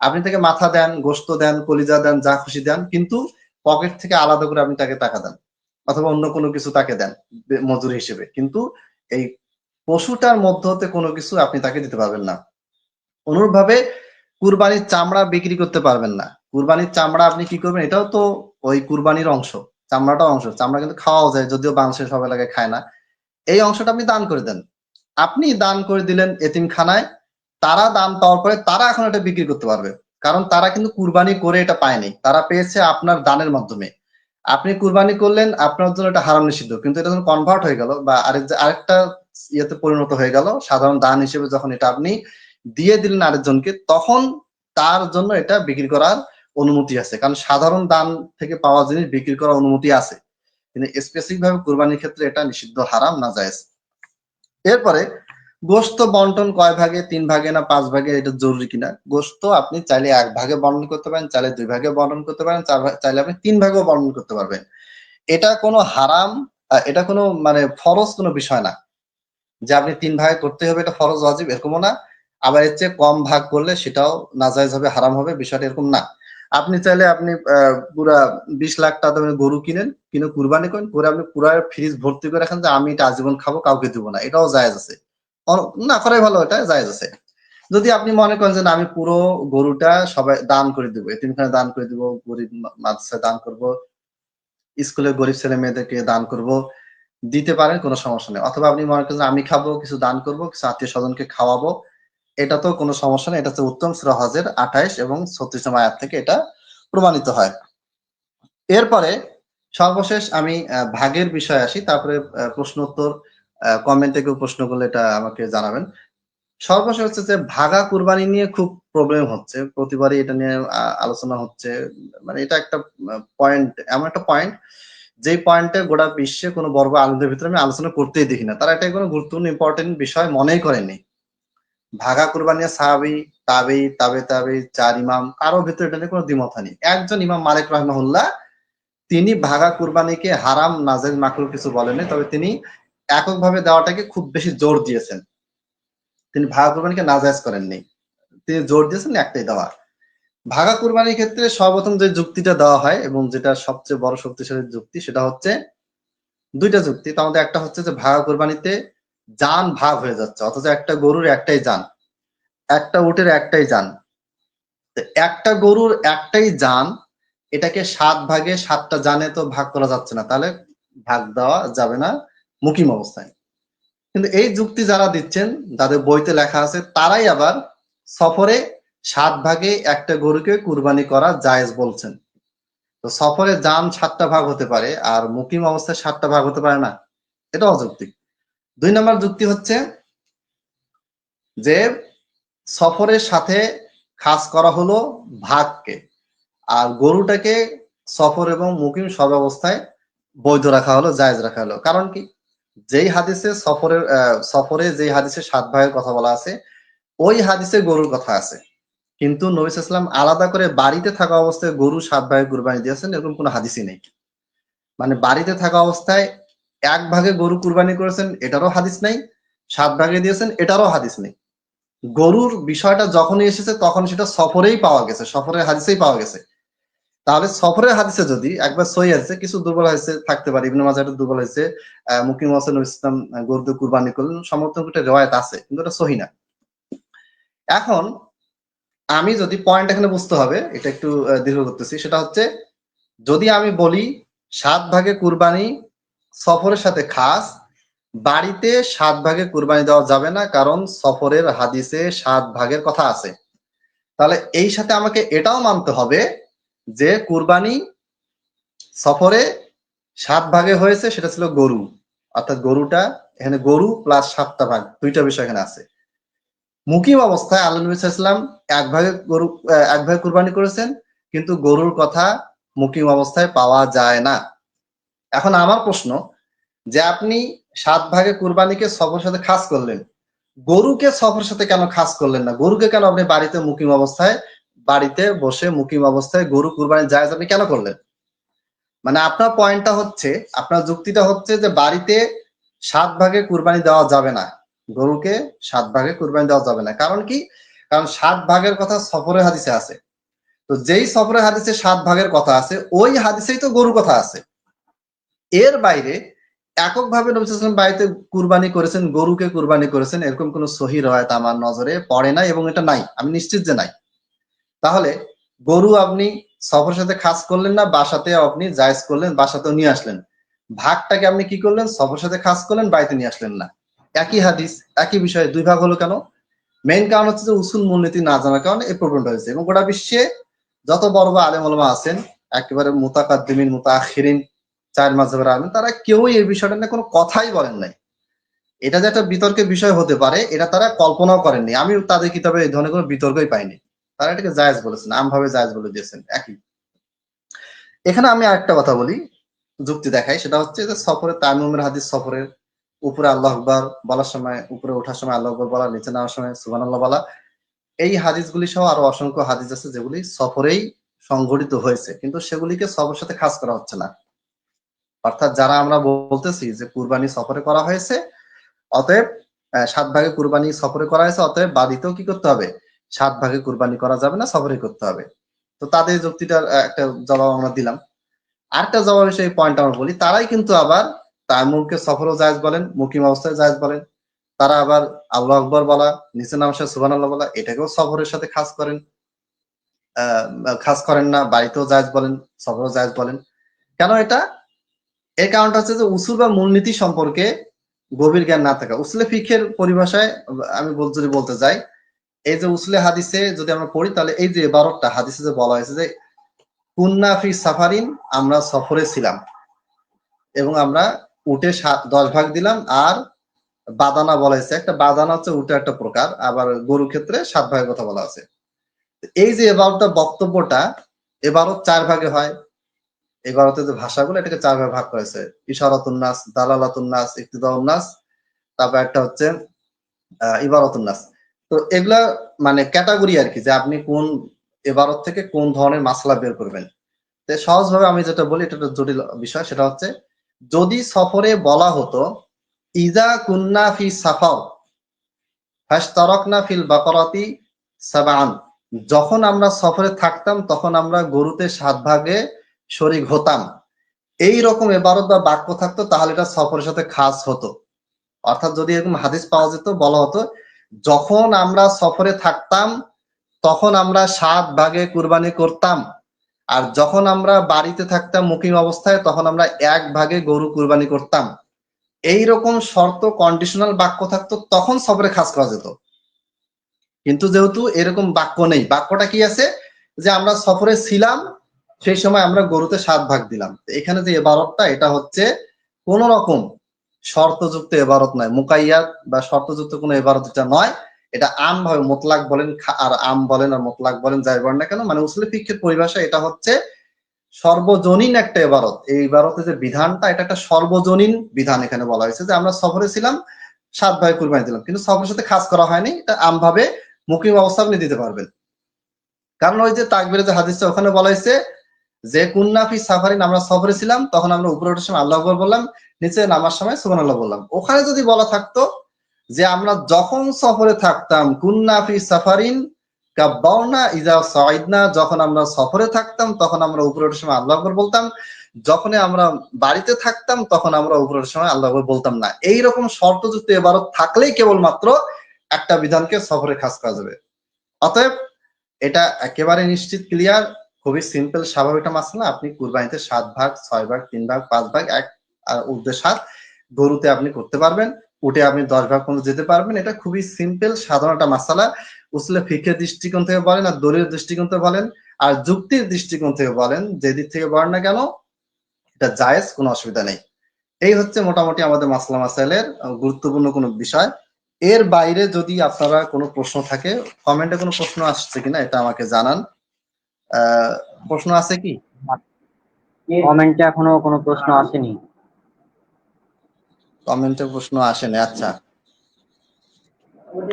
আপনি তাকে মাথা দেন, গোশত দেন, কলিজা দেন, যা খুশি দেন, কিন্তু পকেট থেকে আলাদা করে আপনি তাকে টাকা দেন, অথবা অন্য কোনো কিছু তাকে দেন মজুরি হিসেবে, কিন্তু এই পশুটার মধ্য হতে কোনো কিছু আপনি তাকে দিতে পারবেন না। অনুরূপভাবে কুরবানির চামড়া বিক্রি করতে পারবেন না। কুরবানির চামড়া আপনি কি করবেন, এটাও তো ওই কুরবানির অংশ, চামড়াটাও অংশ। চামড়া কিন্তু খাওয়াও যায়, যদিও বাংলাদেশের সব এলাকায় খায় না। এই অংশটা আপনি দান করে দেন। আপনি দান করে দিলেন এতিমখানায়, তারা দান পাওয়ার পরে তারা এখন এটা বিক্রি করতে পারবে, কারণ তারা কিন্তু কুরবানি করে এটা পায়নি, তারা পেয়েছে আপনার দানের মাধ্যমে। আপনি কুরবানি করলেন, আপনার জন্য এটা হারাম নিষিদ্ধ, কিন্তু এটা যখন কনভার্ট হয়ে গেল বা আরেকটা ইয়েতে পরিণত হয়ে গেল, সাধারণ দান হিসেবে যখন এটা আপনি দিয়ে দিলেন আরেকজনকে, তখন তার জন্য এটা বিক্রি করার অনুমতি আছে। কারণ সাধারণ দান থেকে পাওয়া জিনিস বিক্রি করার অনুমতি আছে, কিন্তু স্পেসিফিক ভাবে কুরবানির ক্ষেত্রে এটা নিষিদ্ধ, হারাম, নাজায়েজ। এরপরে গোশত বন্টন কয় ভাগে, 3 ভাগে না 5 ভাগে, এটা জরুরি কিনা? গোশত আপনি চাইলে 1 ভাগে বন্টন করতে পারেন, চাইলে 2 ভাগে বন্টন করতে পারেন, চাইলে আপনি 3 ভাগেও বন্টন করতে পারবেন। এটা কোনো হারাম, এটা কোনো মানে ফরজ কোনো বিষয় না যে আপনি 3 ভাগে করতে হবে, এটা ফরজ ওয়াজিব এরকমও না। আবার এর চেয়ে কম ভাগ করলে সেটাও নাজায়েজ হবে, হারাম হবে, বিষয়টা এরকম না। আপনি চাইলে আপনি পুরা 20 লাখ টাকা দামের গরু কিনে কুরবানি করেন, করে আপনি পুরা ফ্রিজ ভর্তি করে রাখেন যে আমি এটা আজীবন খাবো, কাউকে দিব না, এটাও জায়েজ আছে। না করাই ভালো, এটা জায়েজ আছে। যদি আপনি মনে করেন যে না, আমি পুরো গরুটা সবাই দান করে দিব, এতিমখানায় দান করে দিব, গরিব মাদ্রাসায় দান করব, স্কুলের গরিব ছেলে মেয়েদেরকে দান করব, দিতে পারেন, কোনো সমস্যা নেই। অথবা আপনি মনে করেন আমি খাবো, কিছু দান করব, কিছু আত্মীয় স্বজনকে খাওয়াবো, এটা তো কোনো সমস্যা নেই। এটা হচ্ছে উত্তম সূরা হজের 28 এবং 36 নম্বর আয়াত থেকে এটা প্রমাণিত হয়। এরপরে সর্বশেষ আমি ভাগের বিষয়ে আসি, তারপরে প্রশ্ন উত্তর কমেন্টে কেউ প্রশ্ন করলে এটা আমাকে জানাবেন। সর্বশেষ হচ্ছে যে ভাগা কুরবানি নিয়ে খুব প্রবলেম হচ্ছে, প্রতিবারই এটা নিয়ে আলোচনা হচ্ছে। মানে এটা একটা পয়েন্ট, এমন একটা পয়েন্ট, যেই পয়েন্টে গোটা বিশ্বে কোনো বড় আলেমদের ভিতরে আমি আলোচনা করতেই দেখি না, তারা এটা কোনো গুরুত্বপূর্ণ ইম্পর্টেন্ট বিষয় মনেই করেনি। ভাগা কুরবানি সাহাবী, তাবে 4 ইমাম কারো ভিতরে এটা নিয়ে কোনো দ্বিমত হয়নি। একজন ইমাম মালিক রাহমাহুল্লাহ, তিনি ভাগা কুরবানিকে হারাম, নাজেজ, মাকরুহ কিছু বলেননি, তবে তিনি এককভাবে দেওয়াটাকে খুব বেশি জোর দিয়েছেন। তিনি ভাগা কুরবানিকে নাজায়েজ করেননি, তিনি জোর দিয়েছেন একটাই দেওয়া। ভাগা কুরবানির ক্ষেত্রে সর্বপ্রথম যে যুক্তিটা দেওয়া হয় এবং যেটা সবচেয়ে বড় শক্তিশালী যুক্তি, সেটা হচ্ছে দুইটা যুক্তি। তার মধ্যে একটা হচ্ছে যে ভাগা কুরবানিতে জান ভাগ হয়ে যাচ্ছে, অথচ একটা গরুর একটাই জান, একটা উটের একটাই জান। একটা গরুর একটাই জান, এটাকে 7 ভাগে 7টা জানে তো ভাগ করা যাচ্ছে না, তাহলে ভাগ দেওয়া যাবে না মুকিম অবস্থায়। কিন্তু এই যুক্তি যারা দিচ্ছেন, যাদের বইতে লেখা আছে, তারাই আবার সফরে 7 ভাগে একটা গরুকে কুরবানি করা জায়েজ বলছেন। তো সফরে জান 7টা ভাগ হতে পারে, আর মুকিম অবস্থায় 7টা ভাগ হতে পারে না, এটা অযৌক্তিক। 2 নম্বর যুক্তি হচ্ছে যে সফরের সাথে খাস করা হলো ভাগকে, আর গরুটাকে সফর এবং মুকিম সব অবস্থায় বৈধ রাখা হলো, জায়েজ রাখা হলো। কারণ কি, যেই হাদিসে সফরে যেই হাদিসে 7 ভাগের কথা বলা আছে, ওই হাদিসে গরুর কথা আছে, কিন্তু নবী সাল্লাল্লাহু আলাইহি ওয়াসাল্লাম আলাদা করে বাড়িতে থাকা অবস্থায় গরু 7 ভাগে কুরবানি দিয়েছেন, এরকম কোনো হাদিসই নেই। মানে বাড়িতে থাকা অবস্থায় 1 ভাগে গরু কুরবানি করেছেন, এটারও হাদিস নাই, 7 ভাগে দিয়েছেন, এটারও হাদিস নেই। গরুর বিষয়টা যখনই এসেছে তখন সেটা সফরেই পাওয়া গেছে, সফরের হাদিসেই পাওয়া গেছে। তাহলে সফরের হাদিসে যদি একবার সহি আছে, কিছু দুর্বল হয়েছে থাকতে পারে, ইবনে মাজাহ দুর্বল হয়েছে, মুকিম হোসেন ইসলাম গরু দিয়ে কুরবানি করলেন, সমর্থন একটা রিওয়ায়াত আছে, কিন্তু এটা সহি না। এখন আমি যদি পয়েন্ট এখানে বুঝতে হবে, এটা একটু দীর্ঘ করতেছি, সেটা হচ্ছে যদি আমি বলি 7 ভাগে কুরবানি সফরের সাথে খাস, বাড়িতে 7 ভাগে কুরবানি দেওয়া যাবে না, কারণ সফরের হাদিসে 7 ভাগের কথা আছে। তাহলে এই সাথে আমাকে এটাও মানতে হবে যে কুরবানি সফরে 7 ভাগে হয়েছে, সেটা ছিল গরু, অর্থাৎ গরুটা এখানে গরু প্লাস 7টা ভাগ, দুইটা বিষয় এখানে আছে। মুকিম অবস্থায় আল্লাহ নবী সাল্লাল্লাহু আলাইহি ওয়াসাল্লাম 1 ভাগে কুরবানি করেছেন, কিন্তু গরুর কথা মুকিম অবস্থায় পাওয়া যায় না। এখন আমার প্রশ্ন যে আপনি 7 ভাগে কুরবানিকে সফরের সাথে খাস করলেন, গরুকে সফরের সাথে কেন খাস করলেন না? গরুকে কেন আপনি বাড়িতে মুকিম অবস্থায়, বাড়িতে বসে মুকিম অবস্থায় গরু কুরবানি জায়েজ আপনি কেন করলেন? মানে আপনার পয়েন্টটা হচ্ছে, আপনার যুক্তিটা হচ্ছে যে বাড়িতে 7 ভাগে কুরবানি দেওয়া যাবে না, গরুকে 7 ভাগে কুরবানি দেওয়া যাবে না। কারণ কি? কারণ 7 ভাগের কথা সফরের হাদিসে আছে। তো যেই সফরের হাদিসে 7 ভাগের কথা আছে, ওই হাদিসেই তো গরুর কথা আছে। এর বাইরে এককভাবে নবী সাল্লাল্লাহু আলাইহি ওয়াসাল্লাম বাড়িতে কুরবানি করেছেন, গরুকে কুরবানি করেছেন, এরকম কোন সহিহ রওয়ায়াত আমার নজরে পড়ে নাই, এবং এটা নাই, আমি নিশ্চিত যে নাই। তাহলে গরু আপনি সফরের সাথে খাস করলেন না, বাসাতে আপনি জায়েজ করলেন, বাসাতেও নিয়ে আসলেন। ভাগটাকে আপনি কি করলেন? সফরের সাথে খাস করলেন, বাড়িতে নিয়ে আসলেন না। একই হাদিস, একই বিষয়ে 2 ভাগ হলো কেন? মেইন কারণ হচ্ছে যে উসুল মূলনীতি না জানার কারণে এই প্রবলেমটা হয়েছে। এবং গোটা বিশ্বে যত বড় বড় আলেম ওলামা আছেন, একেবারে মুতাকাদ্দিমিন মুতাআখিরিন, 4 মাযহাবের আলেম, তারা কেউই এই বিষয়টা নিয়ে কোনো কথাই বলেন নাই। এটা যে একটা বিতর্কের বিষয় হতে পারে, এটা তারা কল্পনাও করেননি। আমি তাদের কিতাবে এই ধরনের কোনো বিতর্কই পাইনি। তারা এটাকে জায়েজ বলেছেন, আমভাবে জায়েজ বলে দিয়েছেন। একই। এখানে আমি আরেকটা কথা বলি, যুক্তি দেখাই, সেটা হচ্ছে যে সফরে তায়াম্মুমের হাদিস, সফরের উপরে আল্লাহু আকবার বলার সময়, উপরে ওঠার সময় আল্লাহু আকবার বলা, নিচে নামার সময় সুবহানাল্লাহ বলা, এই হাদিসগুলি সহ আরো অসংখ্য হাদিস আছে যেগুলি সফরেই সংঘটিত হয়েছে, কিন্তু সেগুলিকে সফরের সাথে খাস করা হচ্ছে না। অর্থাৎ যারা আমরা বলতেছি যে কুরবানি সফরে করা হয়েছে, অতএব 7 ভাগে কুরবানি সফরে করা হয়েছে, অতএব বাড়িতেও কি করতে হবে? 7 ভাগে কুরবানি করা যাবে না, সফরে করতে হবে। তো তাদের যুক্তিটার একটা জবাব আমরা দিলাম। আরেকটা জবাব হিসেবে এই পয়েন্ট আমরা বলি, তারাই কিন্তু আবার তায়াম্মুমকে সফরেও জায়েজ বলেন, মুকিম অবস্থায় জায়েজ বলেন। তারা আবার আল্লাহু আকবার বলা, নিচে নামার সময় সুবহানাল্লাহ বলা, এটাকেও সফরের সাথে খাস করেন, খাস করেন না, বাড়িতেও জায়েজ বলেন, সফরেও জায়েজ বলেন। কেন এটা? এর কারণটা হচ্ছে যে উসুল বা মূলনীতি সম্পর্কে গভীর জ্ঞান না থাকা। উসুলে ফিকহের পরিভাষায় আমি যদি বলতে যাই, এই যে উসুলে হাদিসে যদি আমরা পড়ি, তাহলে এই যে 12টা হাদিসে যে বলা হয়েছে যে কুন্না ফি সাফারিন, আমরা সফরে ছিলাম, এবং আমরা উটে 10 ভাগ দিলাম, আর বাদানা বলা হয়েছে। একটা বাদানা হচ্ছে উটে একটা প্রকার, আবার গরু ক্ষেত্রে 7 ভাগের কথা বলা আছে। এই যে 12টা বক্তব্যটা, এবারও 4 ভাগে হয়। এবারতে যে ভাষাগুলো, এটাকে 4 ভাগে ভাগ করেছে: ইশারাতুন নাস, দালালাতুন নাস, ইক্তিদাউন নাস, তারপর একটা হচ্ছে ইবারাতুন নাস। তো এগুলা মানে ক্যাটাগরি আর কি, যে আপনি কোন এবারত থেকে কোন ধরনের মাসলা বের করবেন। তো সহজভাবে আমি যেটা বলি, এটা একটা জটিল বিষয়, সেটা হচ্ছে যদি সফরে বলা হতো ইজা কুন্না ফি সাফার ফাশতারাকনা ফিল বাকারাতি সাবআন, যখন আমরা সফরে থাকতাম তখন আমরা গরুতে 7 ভাগে শরীক হতাম, এই রকম ইবারত বা বাক্য থাকতো, তাহলে এটা সফরের সাথে খাস হতো। অর্থাৎ যদি এরকম হাদিস পাওয়া যেত, বলা হতো যখন আমরা সফরে থাকতাম তখন আমরা 7 ভাগে কুরবানি করতাম, আর যখন আমরা বাড়িতে থাকতাম মুকিম অবস্থায় তখন আমরা 1 ভাগে গরু কুরবানি করতাম, এইরকম শর্ত কন্ডিশনাল বাক্য থাকতো, তখন সফরে খাস করা যেত। কিন্তু যেহেতু এরকম বাক্য নেই, বাক্যটা কি আছে? যে আমরা সফরে ছিলাম, সেই সময় আমরা গরুতে 7 ভাগ দিলাম। এখানে যে এবারতটা, এটা হচ্ছে কোন রকম শর্তযুক্ত এবারত নয়, মুকাইয়াদ বা শর্তযুক্ত কোনো এবারত এটা নয়। এটা আম ভাবে মোতলাক বলেন আর আম বলেন আর মোতলাক বলেন, যাই বলেন না কেন, মানে উসুলে ফিকহের পরিভাষা এটা হচ্ছে সর্বজনীন একটা এবারত। এই এবারতের যে বিধানটা, এটা একটা সর্বজনীন বিধান। এখানে বলা হয়েছে যে আমরা সফরে ছিলাম, 7 ভাগে কুরবানি দিলাম, কিন্তু সফরের সাথে খাস করা হয়নি। এটা আম ভাবে মুকিম অবস্থা আপনি দিতে পারবেন। কারণ ওই যে তাকবীরের যে হাদিসটা, ওখানে বলা হয়েছে যে কুন্না ফি সাফারিন, আমরা সফরে ছিলাম, তখন আমরা উপরে ওঠার সময় আল্লাহু আকবার বললাম, নিচে নামার সময় সুবহানাল্লাহ বললাম। ওখানে যদি বলা থাকতো যে আমরা যখন সফরে থাকতাম কুন্না ফি সাফারিন কাব্বারনা ইজা সাইদনা, যখন আমরা সফরে থাকতাম তখন আমরা উপরে ওঠার সময় আল্লাহু আকবার বলতাম, যখন আমরা বাড়িতে থাকতাম তখন আমরা উপরে ওঠার সময় আল্লাহু আকবার বলতাম না। এইরকম শর্তযুক্ত ইবারত থাকলেই কেবলমাত্র একটা বিধানকে সফরে খাস করা যাবে। অতএব এটা একেবারে নিশ্চিত ক্লিয়ার, খুবই সিম্পল স্বাভাবিক একটা মাসলা। আপনি কুরবানিতে 7 ভাগ, 6 ভাগ, 3 ভাগ, 5 ভাগ, এক আর উর্ধে 7, গরুতে আপনি করতে পারবেন, উঠে আপনি 10 ভাগ পর্যন্ত যেতে পারবেন। এটা খুবই সিম্পল সাধারণ একটা মাসালা। উসুলে ফিকহের দৃষ্টিকোণ থেকে বলেন, আর দলিলের দৃষ্টিকোণ থেকে বলেন, আর যুক্তির দৃষ্টিকোণ থেকে বলেন, যে দিক থেকে বলেন না কেন, এটা জায়েজ, কোনো অসুবিধা নেই। এই হচ্ছে মোটামুটি আমাদের মাসলা মাসাইলের গুরুত্বপূর্ণ কোনো বিষয়। এর বাইরে যদি আপনারা কোনো প্রশ্ন থাকে, কমেন্টে কোনো প্রশ্ন আসছে কিনা এটা আমাকে জানান। প্রশ্ন আছে কি? কমেন্টে এখনো কোনো প্রশ্ন আসেনি। কমেন্টে প্রশ্ন আসেনি, আচ্ছা।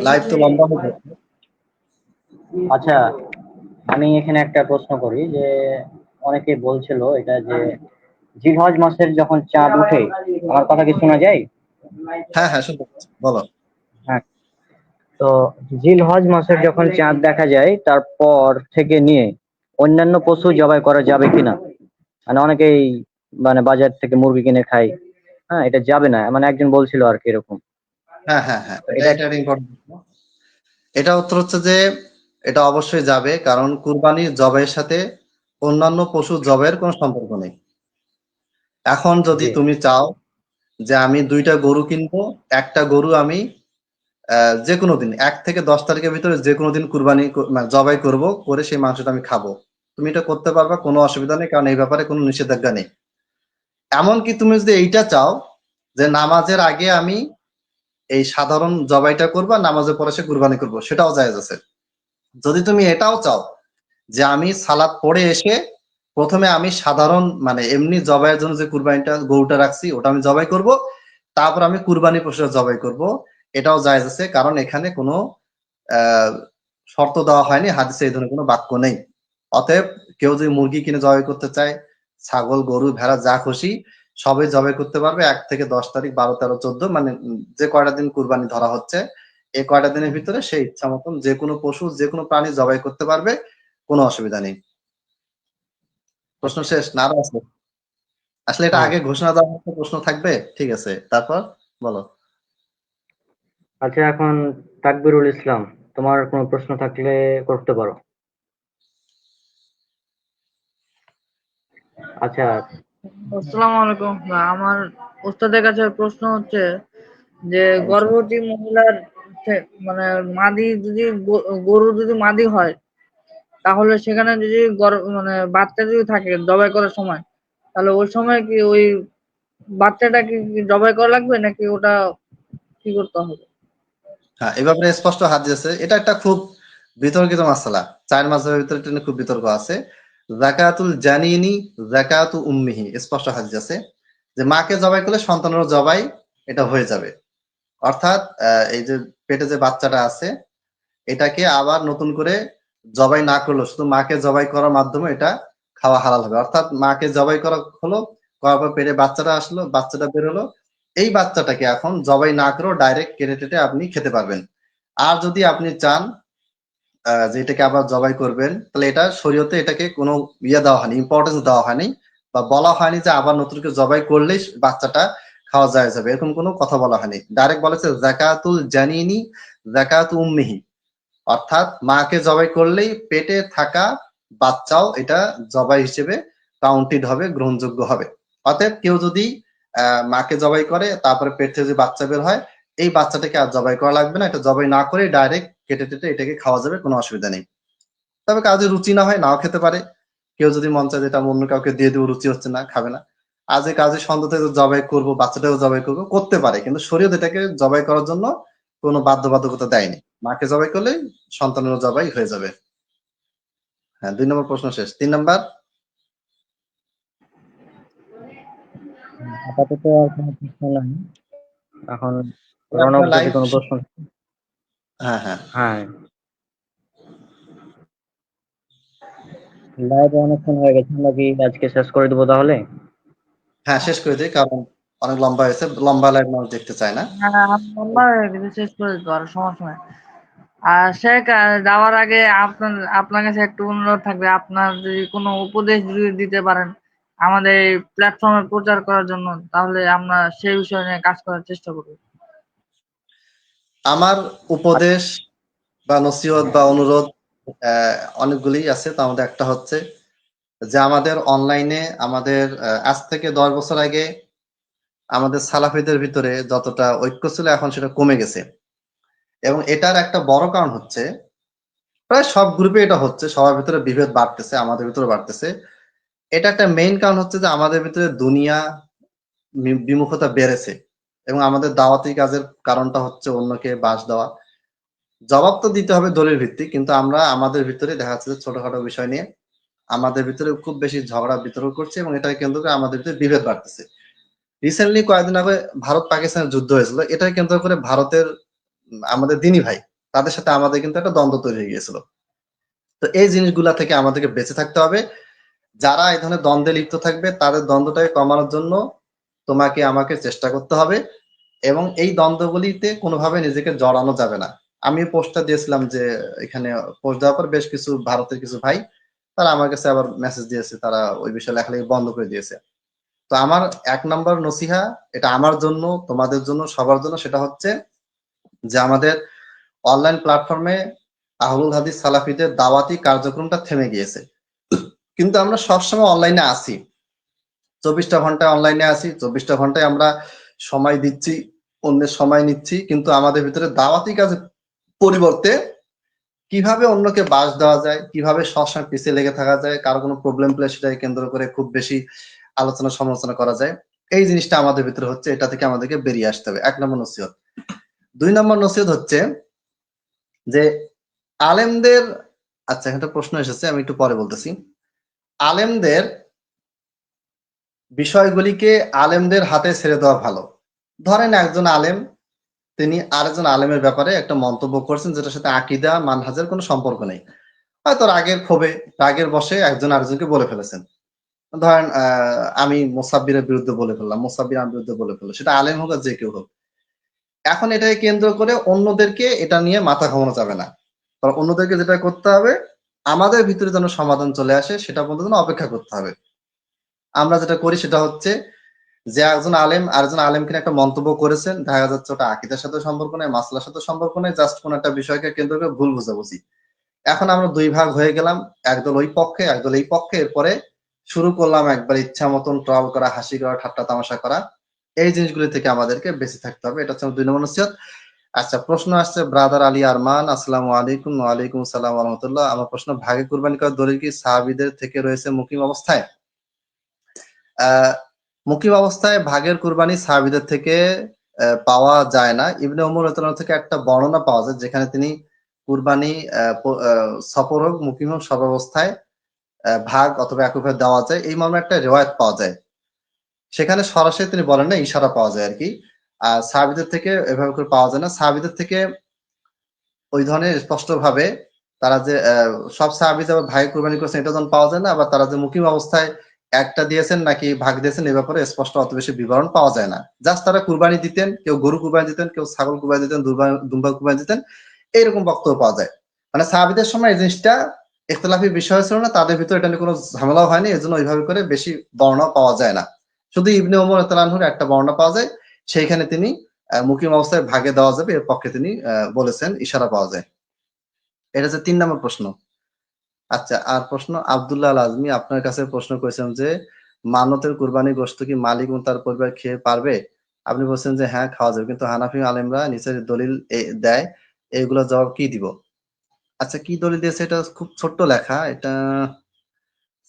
লাইভ তো লম্বা হয়ে যাচ্ছে। আচ্ছা, আমি এখানে একটা প্রশ্ন করি যে অনেকে বলছিল এটা যে জিলহজ মাসের যখন চাঁদ ওঠে, আমার কথা কি শোনা যায়? হ্যাঁ হ্যাঁ, শুনতে পাচ্ছি, বলো। হ্যাঁ, তো জিলহজ মাসের যখন চাঁদ দেখা যায় তারপর থেকে নিয়ে অন্যান্য পশু জবাই করা যাবে কিনা? মানে অনেকেই মানে বাজার থেকে মুরগি কিনে খায়, হ্যাঁ এটা যাবে না মানে একজন বলছিল আর কি এরকম। হ্যাঁ হ্যাঁ হ্যাঁ, তো এটা এটা এটা ইম্পর্টেন্ট। এটা উত্তর হচ্ছে যে এটা অবশ্যই যাবে, কারণ কুরবানির জবাইয়ের সাথে অন্যান্য পশু জবাইয়ের কোনো সম্পর্ক নেই। এখন যদি জি তুমি চাও যে আমি 2টা গরু কিনবো, একটা গরু আমি যে কোনো দিন 1 থেকে 10 তারিখের ভিতরে যে কোনো দিন মানে জবাই করব, করে সেই মাংসটা আমি খাবো, তুমি এটা করতে পারবা, কোনো অসুবিধা নেই, কারণ এই ব্যাপারে কোনো নিষেধাজ্ঞা নেই। এমনকি তুমি যদি এইটা চাও যে নামাজের আগে আমি এই সাধারণ জবাইটা করবা, নামাজের পরে সে কুরবানি করবো, সেটাও জায়েজ আছে। যদি তুমি এটাও চাও যে আমি সালাত পড়ে এসে প্রথমে আমি সাধারণ মানে এমনি জবাইয়ের জন্য যে কুরবানিটা গরুটা রাখছি ওটা আমি জবাই করব, তারপর আমি কুরবানি পশুটা জবাই করব, এটাও জায়েজ আছে, কারণ এখানে কোনো আহ শর্ত দেওয়া হয়নি, হাদিসে এই ধরনের কোনো বাক্য নেই। অতএব কেউ যদি মুরগি কিনে জবাই করতে চায়, ছাগল গরু ভেড়া যা খুশি সবই জবাই করতে পারবে 1 থেকে 10 তারিখ, 12 13 14, মানে যে কয়টা দিন কুরবানি ধরা হচ্ছে এই কয়টা দিনের ভিতরে সে ইচ্ছা মতন যে কোনো পশু যে কোনো প্রাণী জবাই করতে পারবে, কোনো অসুবিধা নেই। প্রশ্ন আচ্ছা। শেষ না আরো আছে? আসলে এটা হ্যাঁ, আগে ঘোষণা দেওয়া হচ্ছে, প্রশ্ন থাকবে, ঠিক আছে, তারপর বলো। আচ্ছা এখন তাকবিরুল ইসলাম, তোমার কোনো প্রশ্ন থাকলে করতে পারো। আচ্ছা। আসসালামু আলাইকুম। আমার ওস্তাদের কাছে প্রশ্ন হচ্ছে যে গর্ভবতী মহিলার মানে মাদি যদি গরু যদি মাদি হয়, তাহলে সেখানে যদি মানে বাচ্চা যদি থাকে জবাই করার সময়, তাহলে ওই সময় কি ওই বাচ্চাটা কি জবাই করা লাগবে নাকি ওটা কি করতে হবে? হ্যাঁ, এই ব্যাপারে স্পষ্ট হাদিস আছে, এটা একটা খুব বিতর্কিত মাসালা, 4 মাসের ভিতরে এটা নিয়ে খুব বিতর্ক আছে। যাকাতুল জানিনি যাকাতু উম্মিহি, স্পষ্ট হাদিস আছে যে মাকে জবাই করলে সন্তানেরও জবাই এটা হয়ে যাবে। অর্থাৎ এই যে পেটে যে বাচ্চাটা আছে এটাকে আবার নতুন করে জবাই না করলেও শুধু মাকে জবাই করার মাধ্যমে এটা খাওয়া হালাল হবে। অর্থাৎ মাকে জবাই করা হলো, করার পর পেটে বাচ্চাটা আসলো, বাচ্চাটা বের হলো, এই বাচ্চাটাকে এখন জবাই না করেও ডাইরেক্ট কেটে টেটে আপনি খেতে পারবেন। আর যদি আপনি চান যে এটাকে আবার জবাই করবেন, তাহলে এটা শরীয়তে এটাকে কোনো দেওয়া হয়নি, ইম্পর্টেন্স দেওয়া হয়নি, বা বলা হয়নি যে আবার নতুন করে জবাই করলেই বাচ্চাটা খাওয়া যায় যাবে, এরকম কোনো কথা বলা হয়নি। ডাইরেক্ট বলেছে যাকাতুল জানিনি যাকাতু উম্মিহি, অর্থাৎ মাকে জবাই করলেই পেটে থাকা বাচ্চাও এটা জবাই হিসেবে কাউন্টেড হবে, গ্রহণযোগ্য হবে। অতএব কেউ যদি মাকে জবাই করে তারপরে পেট থেকে যদি বাচ্চা বের হয়, এই বাচ্চাটাকে আর জবাই করা লাগবে না, এটা জবাই না করে ডাইরেক্ট কেটে টেটে এটাকে খাওয়া যাবে, কোনো অসুবিধা নেই। তবে কাজে রুচি না হয় নাও খেতে পারে, কেউ যদি মন চায় যেটা অন্য কাউকে দিয়ে দেবো, রুচি হচ্ছে না খাবে না, আজ এই কাজে সন্দেহ থেকে জবাই করবো, বাচ্চাটাও জবাই করবো, করতে পারে, কিন্তু শরীয়ত এটাকে জবাই করার জন্য কোনো বাধ্যবাধকতা দেয়নি। মাকে জবাই করলে সন্তানেরও জবাই হয়ে যাবে। হ্যাঁ, 2 নম্বর প্রশ্ন শেষ, 3 নাম্বার। আপাতত আর কোনো প্রশ্ন নাই। এখন রণক আপনার যদি লাইভ, কোনো প্রশ্ন। হ্যাঁ হ্যাঁ হ্যাঁ, লাইভ অনেকক্ষণ হয়ে গেছে, আমরা কি আজকে শেষ করে দেবো তাহলে? হ্যাঁ, শেষ করে দিই, কারণ অনেক লম্বা হয়েছে, লম্বা লাইভ মানুষ দেখতে চায় না। হ্যাঁ, আমি নাম্বার শেষ করে দিতে পারো, সমস্যা নাই। আর শেখ, যাওয়ার আগে আপনার কাছে একটু অনুরোধ থাকবে, আপনার যদি কোনো উপদেশ যদি দিতে পারেন আমাদের এই প্ল্যাটফর্মে প্রচার করার জন্য, তাহলে আমরা সেই বিষয় নিয়ে কাজ করার চেষ্টা করব। আমার উপদেশ বা নসিহত বা অনুরোধ অনেকগুলি আছে, তার মধ্যে একটা হচ্ছে যে আমাদের অনলাইনে আমাদের আজ থেকে 10 বছর আগে আমাদের সালাফিদের ভিতরে যতটা ঐক্য ছিল এখন সেটা কমে গেছে। এবং এটার একটা বড় কারণ হচ্ছে, প্রায় সব গ্রুপে এটা হচ্ছে, সবার ভিতরে বিভেদ বাড়তেছে, আমাদের ভিতরে বাড়তেছে। এটা একটা মেইন কারণ হচ্ছে যে আমাদের ভিতরে দুনিয়া বিমুখতা বেড়েছে, এবং আমাদের দাওয়াতি কাজের কারণটা হচ্ছে অন্যকে বাস দেওয়া। জবাব তো দিতে হবে দলিল ভিত্তিক, কিন্তু আমরা আমাদের ভিতরে দেখা যাচ্ছে যে ছোটখাটো বিষয় নিয়ে আমাদের ভিতরে খুব বেশি ঝগড়া বিতর্ক করছে এবং এটাকে কেন্দ্র করে আমাদের ভিতরে বিভেদ বাড়তেছে। রিসেন্টলি কয়েকদিন আগে ভারত পাকিস্তানের যুদ্ধ হয়েছিল, এটাকে কেন্দ্র করে ভারতের আমাদের দিনী ভাই তাদের সাথে আমাদের কিন্তু একটা দ্বন্দ্ব তৈরি হয়ে গিয়েছিল। তো এই জিনিসগুলা থেকে আমাদেরকে বেঁচে থাকতে হবে। যারা এই ধরনের দ্বন্দ্বে লিপ্ত থাকবে তাদের দ্বন্দ্বটাকে কমানোর জন্য তোমাকে আমাকে চেষ্টা করতে হবে এবং এই দ্বন্দ্বগুলিতে কোনোভাবে নিজেকে জড়ানো যাবে না। আমি পোস্টটা দিয়েছিলাম যে এখানে পোস্ট দেওয়ার পর বেশ কিছু ভারতের কিছু ভাই তারা আমার কাছে আবার মেসেজ দিয়েছে, তারা ওই বিষয়ে লেখালেখি বন্ধ করে দিয়েছে। তো আমার ১ নম্বর নসিহা, এটা আমার জন্য, তোমাদের জন্য, সবার জন্য, সেটা হচ্ছে যে আমাদের অনলাইন প্ল্যাটফর্মে আহলুল হাদিস সালাফিদের দাওয়াতি কার্যক্রমটা থেমে গিয়েছে। কিন্তু আমরা সবসময় অনলাইনে আছি, ২৪টা ঘন্টায় অনলাইনে আছি, ২৪টা ঘন্টায় আমরা সময় দিচ্ছি, অন্যের সময় নিচ্ছি, কিন্তু আমাদের ভিতরে দাওয়াতি কাজের পরিবর্তে কিভাবে অন্যকে বাস দেওয়া যায়, কিভাবে সবসময় পিছিয়ে লেগে থাকা যায়, কারো কোনো প্রবলেম পেলে সেটাকে কেন্দ্র করে খুব বেশি আলোচনা সমালোচনা করা যায়, এই জিনিসটা আমাদের ভিতরে হচ্ছে, এটা থেকে আমাদেরকে বেরিয়ে আসতে হবে। ১ নম্বর নসিহত। ২ নম্বর নসিহত হচ্ছে যে আলেমদের, আচ্ছা একটা প্রশ্ন এসেছে, আমি একটু পরে বলতেছি। আলেমদের বিষয়গুলিকে আলেমদের হাতে ছেড়ে দেওয়া ভালো। ধরেন একজন আলেম, তিনি আরেকজন আলেমের ব্যাপারে একটা মন্তব্য করছেন যেটার সাথে আকীদা মানহাজের কোনো সম্পর্ক নেই, হয়তো রাগের ক্ষোভে, রাগের বশে একজন আরেকজনকে বলে ফেলেছেন। ধরেন আমি মোসাব্বিরের বিরুদ্ধে বলে ফেললাম, মোসাব্বির আমার বিরুদ্ধে বলে ফেললো, সেটা আলেম হোক আর যে কেউ হোক। এখন এটাকে কেন্দ্র করে অন্যদেরকে এটা নিয়ে মাথা ঘামানো যাবে না। কারণ অন্যদেরকে যেটা করতে হবে, আমাদের ভিতরে যেন সমাধান চলে আসে সেটা পর্যন্ত যেন অপেক্ষা করতে হবে। আমরা যেটা করি সেটা হচ্ছে যে একজন আলেম আরেকজন আলেমকে নিয়ে একটা মন্তব্য করেছেন, দেখা যাচ্ছে ওটা আকীদার সাথে সম্পর্ক নেই, মাসলার সাথে সম্পর্ক নেই, জাস্ট কোন একটা বিষয়কে কেন্দ্র করে ভুল বোঝাবুঝি। এখন আমরা ২ ভাগ হয়ে গেলাম, একদল ওই পক্ষে, একদল এই পক্ষে। এরপরে শুরু করলাম একবার ইচ্ছা মতন ট্রল করা, হাসি করা, ঠাট্টা তামাশা করা। এই জিনিসগুলি থেকে আমাদেরকে বেঁচে থাকতে হবে। এটা হচ্ছে আমার ২ নম্বর নসিহত। আচ্ছা, প্রশ্ন আসছে ব্রাদার আলী আরমান, আসসালামু আলাইকুম। ওয়ালাইকুম আসসালাম ওয়া রাহমাতুল্লাহ। আমার প্রশ্ন, ভাগে কুরবানি করার দলিল কি সাহাবীদের থেকে রয়েছে মুকিম অবস্থায়? মুকিম অবস্থায় ভাগের কুরবানি সাহাবীদের থেকে পাওয়া যায় না। ইবনে উমর রাদিয়াল্লাহু থেকে একটা বর্ণনা পাওয়া যায় যেখানে তিনি কুরবানি সফর হোক মুকিম হোক সর্বাবস্থায় ভাগ অথবা এককভাবে দেওয়া যায়, এই মর্মে একটা রিওয়ায়াত পাওয়া যায়। সেখানে সরাসরি তিনি বলেন না, ইশারা পাওয়া যায় আরকি। আর সাহাবীদের থেকে এভাবে করে পাওয়া যায় না। সাহাবীদের থেকে ওই ধরনের স্পষ্টভাবে তারা যে সব সাহাবী যে আবার ভাগে কুরবানি করেছেন এটা যেমন পাওয়া যায় না, আবার তারা যে মুকিম অবস্থায় একটা দিয়েছেন নাকি ভাগ দিয়েছেন এ ব্যাপারে স্পষ্ট অত বেশি বিবরণ পাওয়া যায় না। জাস্ট তারা কুরবানি দিতেন, কেউ গরু কুরবানি দিতেন, কেউ ছাগল কুরবানি দিতেন, দুম্বা কুরবানি দিতেন, এইরকম বক্তব্য পাওয়া যায়। মানে সাহাবীদের সময় এই জিনিসটা ইখতিলাফি বিষয় ছিল না, তাদের ভিতরে এটা নিয়ে কোনো ঝামেলাও হয়নি, এজন্য ওইভাবে করে বেশি বর্ণনা পাওয়া যায় না। শুধু ইবনে ওমর রাদিয়াল্লাহু আনহুর একটা বর্ণনা পাওয়া যায়, সেইখানে তিনি মুকিম অবস্থায় ভাগে দেওয়া যাবে এর পক্ষে তিনি বলেছেন, ইশারা পাওয়া যায়। এটা হচ্ছে ৩ নম্বর প্রশ্ন। আচ্ছা, আর প্রশ্ন আব্দুল্লাহ আল আজমি আপনার কাছে প্রশ্ন করেছেন যে মান্নতের কুরবানি গোশত কি মালিক এবং তার পরিবার খেয়ে পারবে? আপনি বলছেন যে হ্যাঁ, খাওয়া যাবে। কিন্তু হানাফি আলেমরা নিচের দলিল দেয়, এগুলোর জবাব কি দিব? আচ্ছা, কি দলিল দিয়েছে এটা খুব ছোট্ট লেখা। এটা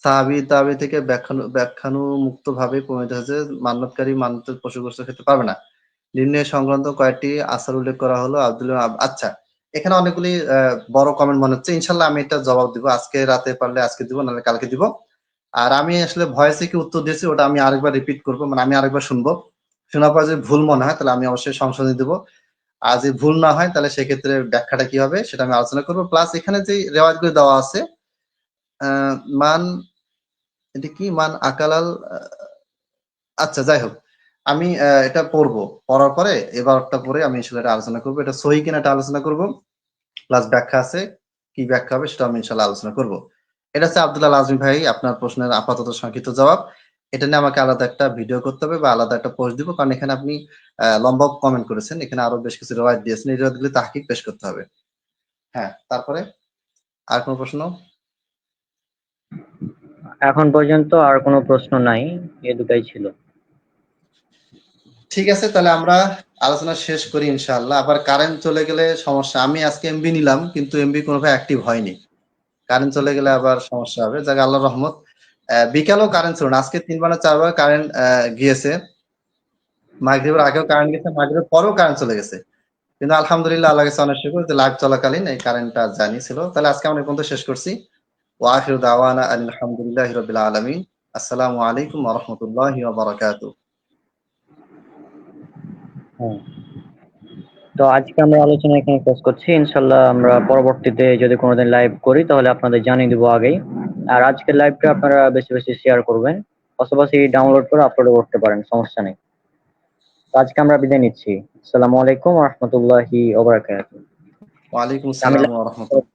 সাহাবী-তাবেয়ী থেকে ব্যাখ্যানুমুক্তভাবে প্রমাণিত হয়েছে মান্যতকারী মান্যতের পশু গোশত খেতে পারবে না। নির্ণয় সংক্রান্ত কয়েকটি আসার উল্লেখ করা হলো আব্দুল্লাহ আচ্ছা, এখানে অনেকগুলি বড় কমেন্ট মনে হচ্ছে। ইনশাআল্লাহ আমি এটা জবাব দিব। আজকে রাতে পারলে আজকে দিব, নাহলে কালকে দিব। আর আমি আসলে ভয়েসে কি উত্তর দিয়েছি ওটা আমি আরেকবার রিপিট করব। মানে আমি আরেকবার শুনবো। শোনার পর যদি ভুল মনে হয় তাহলে আমি অবশ্যই সংশোধনী দিব। আর যদি ভুল না হয় তাহলে সেক্ষেত্রে ব্যাখ্যাটা কি হবে সেটা আমি আলোচনা করব। প্লাস এখানে যে রেওয়ায়াতগুলো দেওয়া আছে আ মান এটা কি মান আকালাল আচ্ছা যাই হোক। আমি এটা পড়বো। পড়ার পরে এবারটা পড়ে আমি আসলে এটা আলোচনা করব। এটা সহিহ কিনা এটা আলোচনা করব। প্লাস ব্যাখ্যা আছে। কি ব্যাখ্যা হবে সেটা আমি ইনশাআল্লাহ আলোচনা করব। এটা হচ্ছে আব্দুল্লাহ আল আজমি ভাই আপনার প্রশ্নের আপাতত সংক্ষিপ্ত জবাব। এটা নিয়ে আমাকে আলাদা একটা ভিডিও করতে হবে বা আলাদা একটা পোস্ট দিব। কারণ এখানে আপনি লম্বা কমেন্ট করেছেন। এখানে আরো বেশ কিছু রিওয়ায়াত দিয়েছেন। এই রিওয়ায়াতগুলি তাহকিক পেশ করতে হবে। হ্যাঁ, তারপরে আর কোন প্রশ্ন? এখন পর্যন্ত আর কোনো প্রশ্ন নাই, এ দুটাই ছিল। ঠিক আছে, তাহলে আমরা আলোচনা শেষ করি ইনশাআল্লাহ। আবার কারেন্ট চলে গেলে সমস্যা। আমি আজকে এমবি নিলাম কিন্তু এমবি কোনোভাবে অ্যাক্টিভ হয়নি। কারেন্ট চলে গেলে আবার সমস্যা হবে। যাক আল্লাহর রহমত। বিকালেও কারেন্ট ছিল না। আজকে ৩ বার না ৪ বার কারেন্ট গিয়েছে। মাগরিবের আগেও কারেন্ট গেছে, মাগরিবের পরেও কারেন্ট চলে গেছে। কিন্তু আলহামদুলিল্লাহ আল্লাহর কাছে অনেক শুকর যে লাইভ চলাকালীন এই কারেন্টটা জানি ছিল। তাহলে আজকে আমরা এই পর্যন্ত শেষ করছি। ওয়া আখিরু দাওয়ানা আলহামদুলিল্লাহি রাব্বিল আলামিন। আসসালামু আলাইকুম ওয়া রাহমাতুল্লাহি ওয়া বারাকাতুহু। হ্যাঁ। তো আজকে আমরা আলোচনা এখানে শেষ করছি। ইনশাল্লাহ আমরা পরবর্তীতে যদি কোনোদিন লাইভ করি তাহলে আপনাদের জানিয়ে দিব আগেই। আর আজকের লাইভটা আপনারা বেশি বেশি শেয়ার করবেন, পাশাপাশি ডাউনলোড করে আপলোড করতে পারেন, সমস্যা নেই। তো আজকে আমরা বিদায় নিচ্ছি। আসসালামু আলাইকুম ওয়া রাহমাতুল্লাহি ওয়া বারাকাতুহু। ওয়া আলাইকুম আমি আসসালাম ওয়া রাহমাতুল্লাহ।